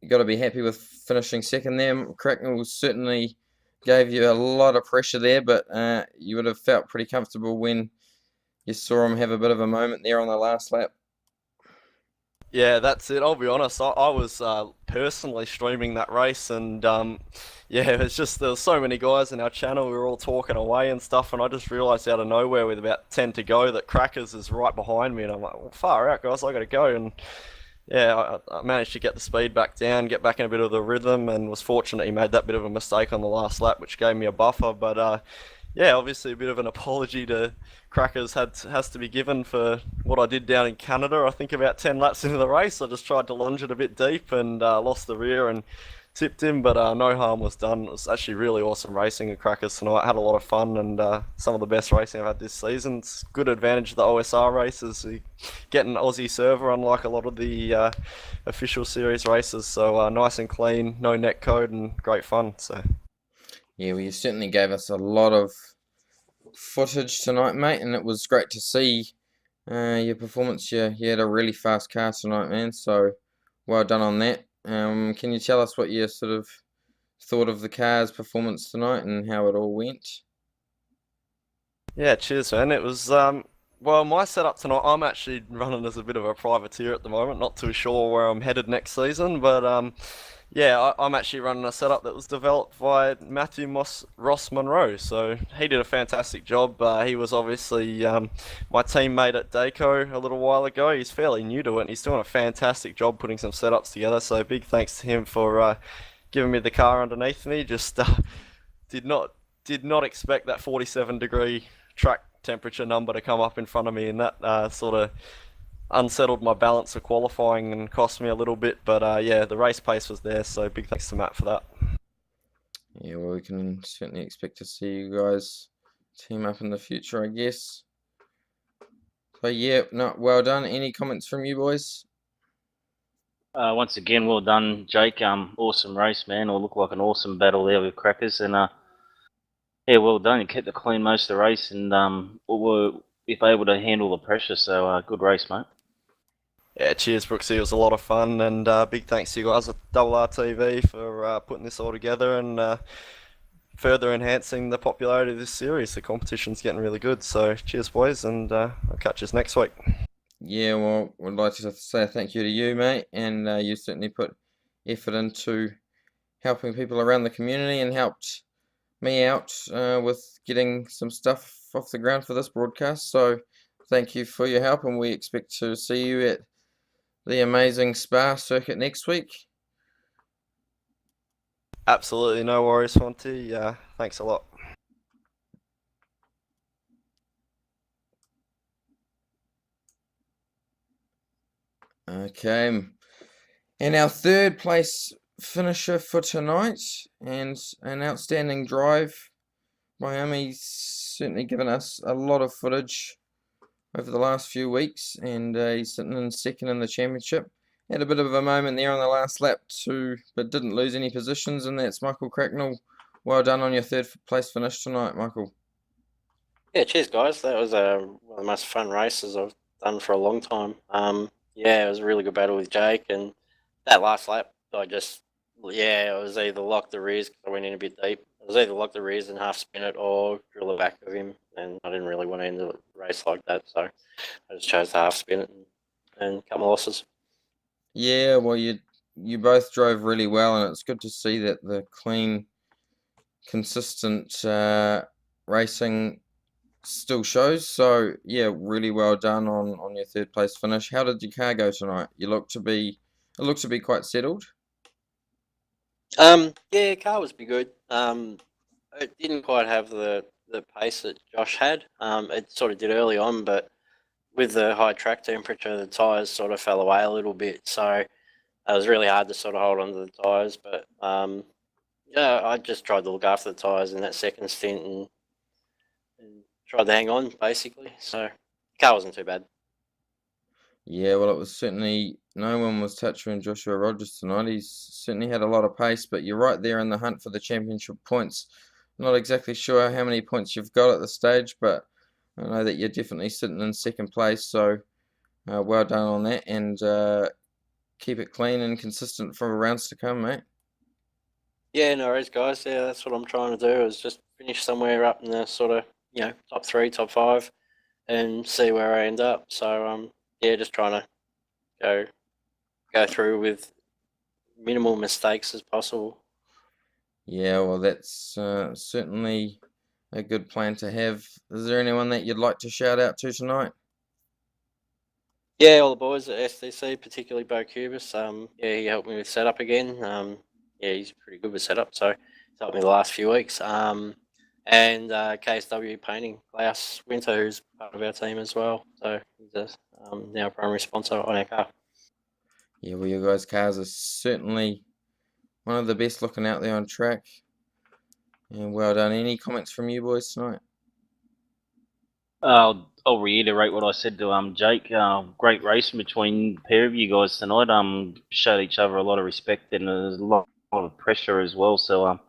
got to be happy with finishing second there. Cracknell certainly gave you a lot of pressure there, but you would have felt pretty comfortable when you saw him have a bit of a moment there on the last lap. Yeah, that's it. I'll be honest. I was personally streaming that race, and yeah, it's just there was so many guys in our channel. We were all talking away and stuff, and I just realised out of nowhere, with about 10 to go, that Crackers is right behind me, and I'm like, well, far out, guys. I got to go. And yeah, I managed to get the speed back down, get back in a bit of the rhythm, and was fortunate he made that bit of a mistake on the last lap, which gave me a buffer. But yeah, obviously a bit of an apology to Crackers has to be given for what I did down in Canada. I think about 10 laps into the race, I just tried to lunge it a bit deep and lost the rear and tipped him, but no harm was done. It was actually really awesome racing at Crackers tonight. I had a lot of fun, and some of the best racing I've had this season. It's good advantage of the OSR races. You get an Aussie server, unlike a lot of the official series races. So nice and clean, no net code, and great fun. So yeah, well, you certainly gave us a lot of footage tonight, mate, and it was great to see your performance. You had a really fast car tonight, man, so well done on that. Can you tell us what you sort of thought of the car's performance tonight and how it all went? yeah, cheers, man. It was well, my setup tonight. I'm actually running as a bit of a privateer at the moment. Not too sure where I'm headed next season, but yeah, I'm actually running a setup that was developed by Matthew Ross Monroe. So he did a fantastic job. He was obviously my teammate at Daco a little while ago. He's fairly new to it, and he's doing a fantastic job putting some setups together. So big thanks to him for giving me the car underneath me. Just did not expect that 47-degree track temperature number to come up in front of me, and that sort of unsettled my balance of qualifying and cost me a little bit. But yeah, the race pace was there, so big thanks to Matt for that. Yeah, well, we can certainly expect to see you guys team up in the future, I guess. So yeah, no, well done. Any comments from you boys? Once again, well done, Jake. Awesome race, man. It looked like an awesome battle there with Crackers, and yeah, well done. You kept it clean most of the race, and were able to handle the pressure. So good race, mate. Yeah, cheers, Brooksy. It was a lot of fun, and big thanks to you guys at RTV for putting this all together and further enhancing the popularity of this series. The competition's getting really good, so cheers, boys, and I'll catch us next week. Yeah, well, would like to say thank you to you, mate, and you certainly put effort into helping people around the community and helped me out with getting some stuff off the ground for this broadcast. So thank you for your help, and we expect to see you at the amazing Spa circuit next week. Absolutely, no worries, Fonty. Thanks a lot. Okay, and our third place finisher for tonight, and an outstanding drive. Miami's certainly given us a lot of footage over the last few weeks, and he's sitting in second in the championship. Had a bit of a moment there on the last lap too, but didn't lose any positions, and that's Michael Cracknell. Well done on your third place finish tonight, Michael. Yeah, cheers, guys. That was one of the most fun races I've done for a long time. Yeah, it was a really good battle with Jake, and that last lap, I was either lock the rears because I went in a bit deep. I was either lock the rears and half spin it or drill the back of him, and I didn't really want to end the race like that, so I just chose to half spin it and cut my losses. Yeah, well, you both drove really well, and it's good to see that the clean, consistent racing still shows. So yeah, really well done on your third place finish. How did your car go tonight? It looked to be quite settled. Yeah, car was pretty good. it didn't quite have the pace that Josh had. It sort of did early on, but with the high track temperature, the tyres sort of fell away a little bit. So it was really hard to sort of hold onto the tyres. But yeah, I just tried to look after the tyres in that second stint and tried to hang on basically. So the car wasn't too bad. Yeah, well, it was certainly no one was touching Joshua Rogers tonight. He's certainly had a lot of pace, but you're right there in the hunt for the championship points. Not exactly sure how many points you've got at this stage, but I know that you're definitely sitting in second place. So well done on that, and keep it clean and consistent for rounds to come, mate. Yeah, no worries, guys. Yeah, that's what I'm trying to do is just finish somewhere up in the sort of top 3, top 5, and see where I end up. So yeah, just trying to go through with minimal mistakes as possible. Yeah, well, that's certainly a good plan to have. Is there anyone that you'd like to shout out to tonight? Yeah, all the boys at SDC, particularly Bo Cubis. Yeah, he helped me with setup again. Yeah, he's pretty good with setup, so he's helped me the last few weeks. And KSW Painting, Klaus Winter, who's part of our team as well. So he's now a primary sponsor on our car. Yeah, well, you guys' cars are certainly one of the best looking out there on track. And well done. Any comments from you boys tonight? I'll reiterate what I said to Jake. Great racing between the pair of you guys tonight. Showed each other a lot of respect and there's a lot of pressure as well. So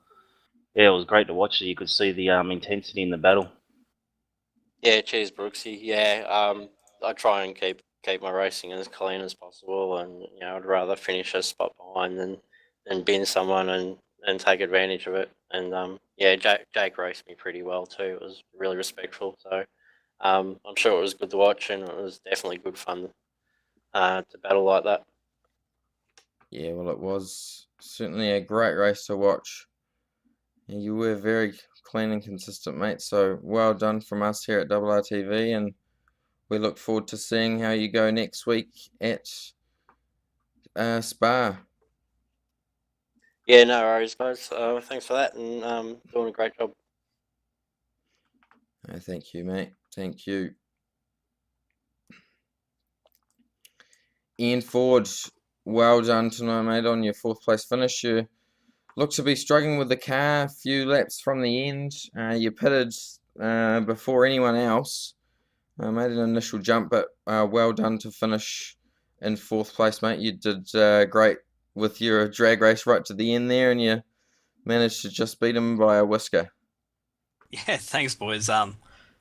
yeah, it was great to watch. You could see the intensity in the battle. Yeah, cheers, Brooksy. Yeah, I try and keep my racing as clean as possible, and I'd rather finish a spot behind than bin someone and take advantage of it. And yeah, Jake raced me pretty well too. It was really respectful. So I'm sure it was good to watch, and it was definitely good fun to battle like that. Yeah, well, it was certainly a great race to watch. And you were very clean and consistent, mate. So well done from us here at RRTV, and we look forward to seeing how you go next week at Spa. Yeah, no worries, guys. Thanks for that, and doing a great job. Thank you, mate. Thank you. Ian Ford, well done tonight, mate, on your 4th place finish. You look to be struggling with the car a few laps from the end. You pitted before anyone else. Made an initial jump, but well done to finish in 4th place, mate. You did great with your drag race right to the end there, and you managed to just beat him by a whisker. Yeah, thanks, boys. I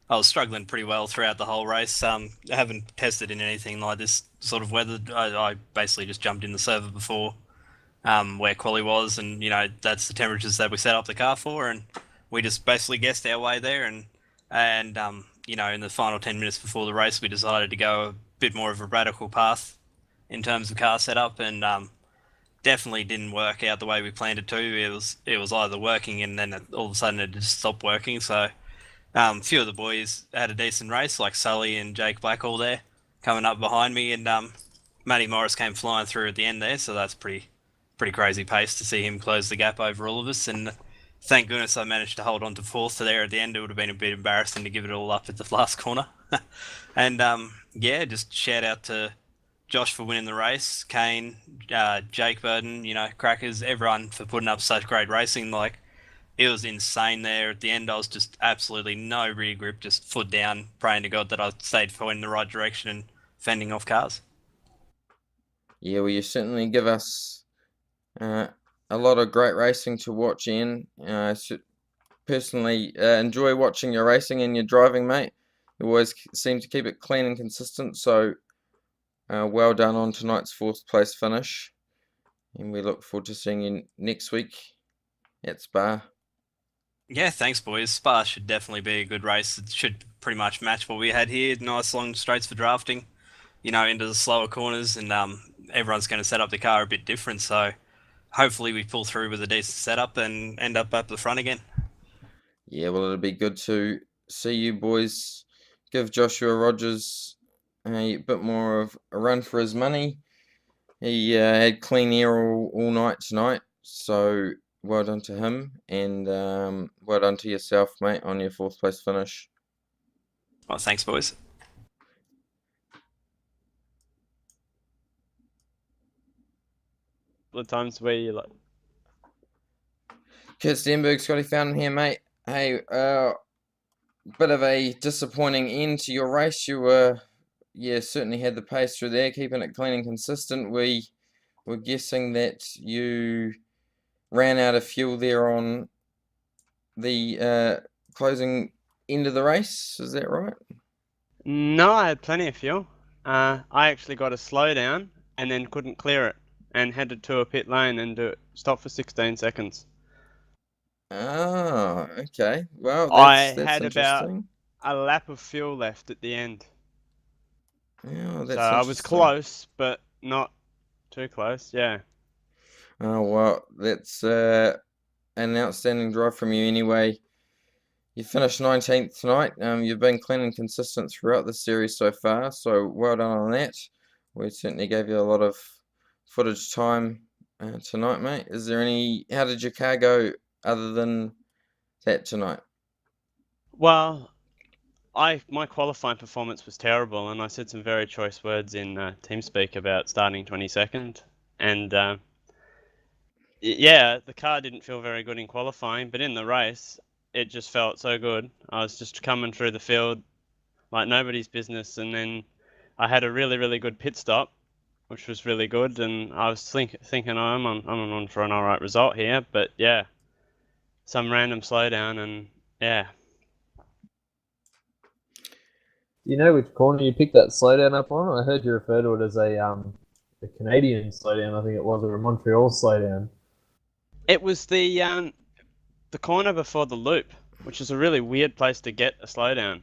was struggling pretty well throughout the whole race. I haven't tested in anything like this sort of weather. I basically just jumped in the server before where quali was, and that's the temperatures that we set up the car for, and we just basically guessed our way there, and in the final 10 minutes before the race, we decided to go a bit more of a radical path in terms of car setup, and definitely didn't work out the way we planned it to. It was either working and then all of a sudden it just stopped working. So a few of the boys had a decent race, like Sully and Jake Blackall there, coming up behind me, and Matty Morris came flying through at the end there. So that's pretty crazy pace to see him close the gap over all of us. And thank goodness I managed to hold on to 4th to there at the end. It would have been a bit embarrassing to give it all up at the last corner. And yeah, just shout out to Josh for winning the race, Kane, Jake Burden, Crackers, everyone for putting up such great racing. Like, it was insane there at the end. I was just absolutely no rear grip, just foot down, praying to God that I stayed in the right direction and fending off cars. Yeah, well, you certainly give us a lot of great racing to watch, Ian. Personally enjoy watching your racing and your driving, mate. You always seem to keep it clean and consistent, so well done on tonight's 4th place finish. And we look forward to seeing you next week at Spa. Yeah, thanks, boys. Spa should definitely be a good race. It should pretty much match what we had here. Nice long straights for drafting, into the slower corners, and everyone's going to set up the car a bit different. So hopefully we pull through with a decent setup and end up the front again. Yeah, well, it'll be good to see you boys give Joshua Rogers a bit more of a run for his money. He had clean air all night tonight, so well done to him, and well done to yourself, mate, on your 4th place finish. Oh, thanks, boys. The times where you like. Kurt Stenberg, Scotty Fountain here, mate. Hey, bit of a disappointing end to your race. You were, certainly had the pace through there, keeping it clean and consistent. We were guessing that you ran out of fuel there on the closing end of the race. Is that right? No, I had plenty of fuel. I actually got a slowdown and then couldn't clear it and headed to a pit lane and stop for 16 seconds. Oh, okay. Well, I that's had about interesting. a lap of fuel left at the end. Oh, So that's I was interesting. close, but not too close, yeah. Oh, well, that's an outstanding drive from you anyway. You finished 19th tonight. You've been clean and consistent throughout the series so far, so well done on that. We certainly gave you a lot of footage time tonight, mate. How did your car go other than that tonight? Well, my qualifying performance was terrible, and I said some very choice words in TeamSpeak about starting 22nd. And yeah, the car didn't feel very good in qualifying, but in the race, it just felt so good. I was just coming through the field like nobody's business, and then I had a really, really good pit stop, which was really good. And I was thinking, oh, I'm on for an all right result here, but yeah, some random slowdown, and yeah. You know which corner you picked that slowdown up on? I heard you refer to it as a Canadian slowdown, I think it was, or a Montreal slowdown. It was the corner before the loop, which is a really weird place to get a slowdown,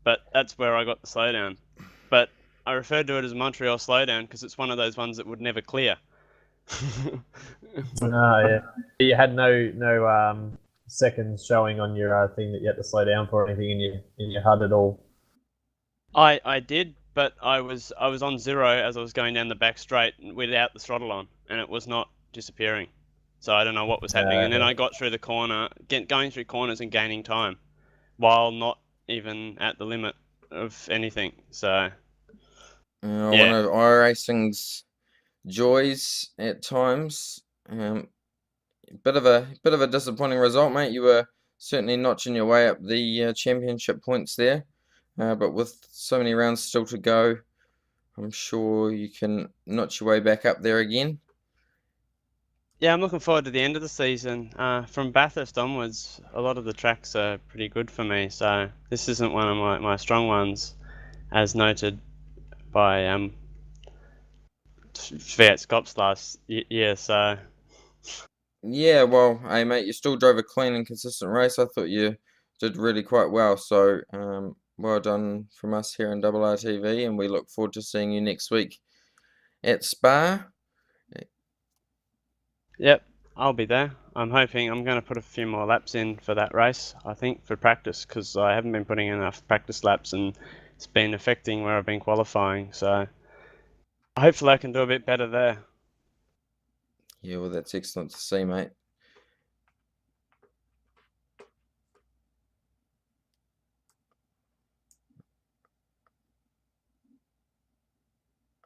but that's where I got the slowdown. But I referred to it as a Montreal slowdown because it's one of those ones that would never clear. Yeah. You had no seconds showing on your thing that you had to slow down for or anything in your HUD at all. I did, but I was on 0 as I was going down the back straight without the throttle on, and it was not disappearing. So I don't know what was happening. And then I got through the corner, going through corners and gaining time, while not even at the limit of anything. So One of iRacing's joys at times. Bit of a disappointing result, mate. You were certainly notching your way up the championship points there, but with so many rounds still to go, I'm sure you can notch your way back up there again. yeah, I'm looking forward to the end of the season. From Bathurst onwards, a lot of the tracks are pretty good for me. So this isn't one of my strong ones, as noted by Fiat Scops last year. So Yeah, well, hey mate, you still drove a clean and consistent race. I thought you did really quite well. So well done from us here in RTV, and we look forward to seeing you next week at Spa. yep, I'll be there. I'm hoping I'm going to put a few more laps in for that race, I think, for practice, because I haven't been putting enough practice laps and it's been affecting where I've been qualifying. So hopefully I can do a bit better there. Yeah, well, that's excellent to see, mate.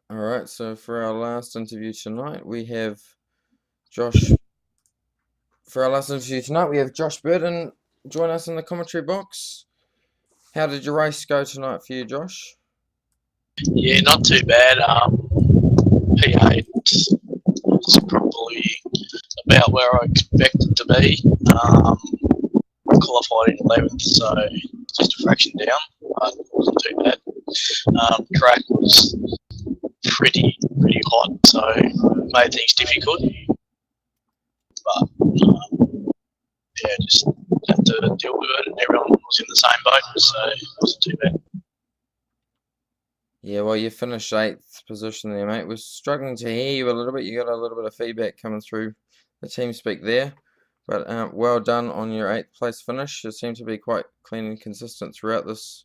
All right, so for our last interview tonight, we have Josh. For our last interview tonight, we have Josh Burton join us in the commentary box. How did your race go tonight for you, Josh? Yeah, not too bad. P8 was probably about where I expected to be. Qualified in 11th, so just a fraction down, but it wasn't too bad. Track was pretty hot, so made things difficult. But yeah, just had to deal with it, and everyone was in the same boat, so it wasn't too bad. Yeah, well, you finished 8th position there, mate. We're struggling to hear you a little bit. You got a little bit of feedback coming through the TeamSpeak there. But well done on your 8th place finish. You seem to be quite clean and consistent throughout this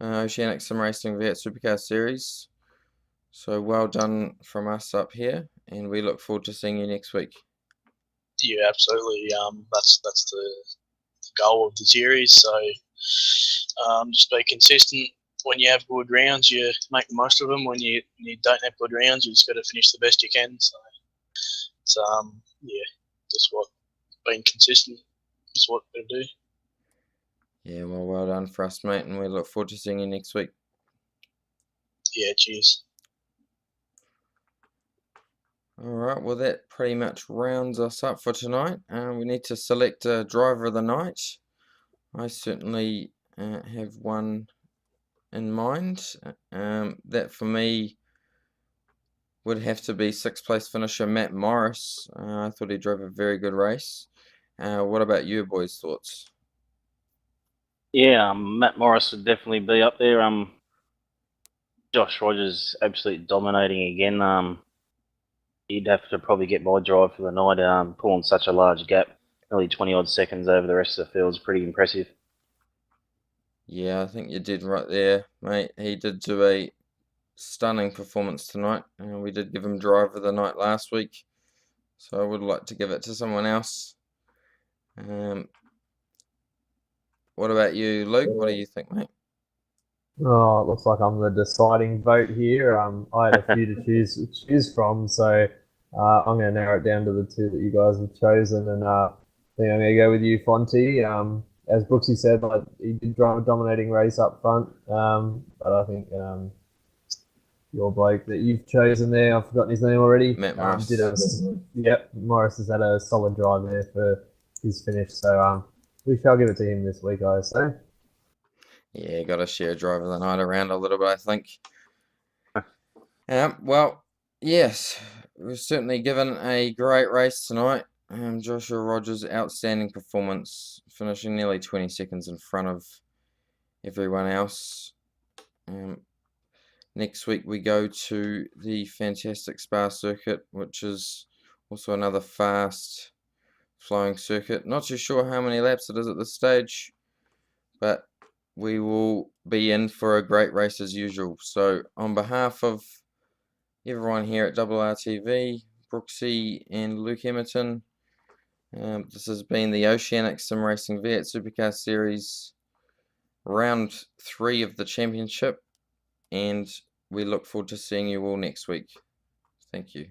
Oceanic Sim Racing V8 Supercar Series. So well done from us up here, and we look forward to seeing you next week. Yeah, absolutely. That's the goal of the series. So just be consistent. When you have good rounds, you make the most of them. When you don't have good rounds, you just got to finish the best you can. So it's yeah, just what being consistent is what we do. Yeah, well done for us, mate, and we look forward to seeing you next week. Yeah, cheers. Alright, well that pretty much rounds us up for tonight. We need to select a driver of the night. I certainly have one in mind. That for me would have to be 6th place finisher Matt Morris. I thought he drove a very good race. What about you boys' thoughts? Yeah, Matt Morris would definitely be up there. Josh Rogers absolutely dominating again. He'd have to probably get my drive for the night. Pulling such a large gap, nearly 20 odd seconds over the rest of the field is pretty impressive. Yeah, I think you did right there, mate. He did do a stunning performance tonight. We did give him driver of the night last week, so I would like to give it to someone else. What about you, Luke? What do you think, mate? Oh, it looks like I'm the deciding vote here. I had a few to choose from, so I'm going to narrow it down to the two that you guys have chosen, and I think I'm going to go with you, Fonty. As Brooksy said, like, he did drive a dominating race up front, but I think your bloke that you've chosen there, I've forgotten his name already. Matt Morris. Yep, Morris has had a solid drive there for his finish, so we shall give it to him this week, I say. Yeah, got to share driver of the night around a little bit, I think. Well, yes, we've certainly given a great race tonight. Joshua Rogers' outstanding performance, finishing nearly 20 seconds in front of everyone else. Next week we go to the fantastic Spa circuit, which is also another fast flowing circuit. Not too sure how many laps it is at this stage, but we will be in for a great race as usual. So on behalf of everyone here at RTV, Brooksy and Luke Emerton, this has been the Oceanic Sim Racing V8 Supercar Series round 3 of the championship, and we look forward to seeing you all next week. Thank you.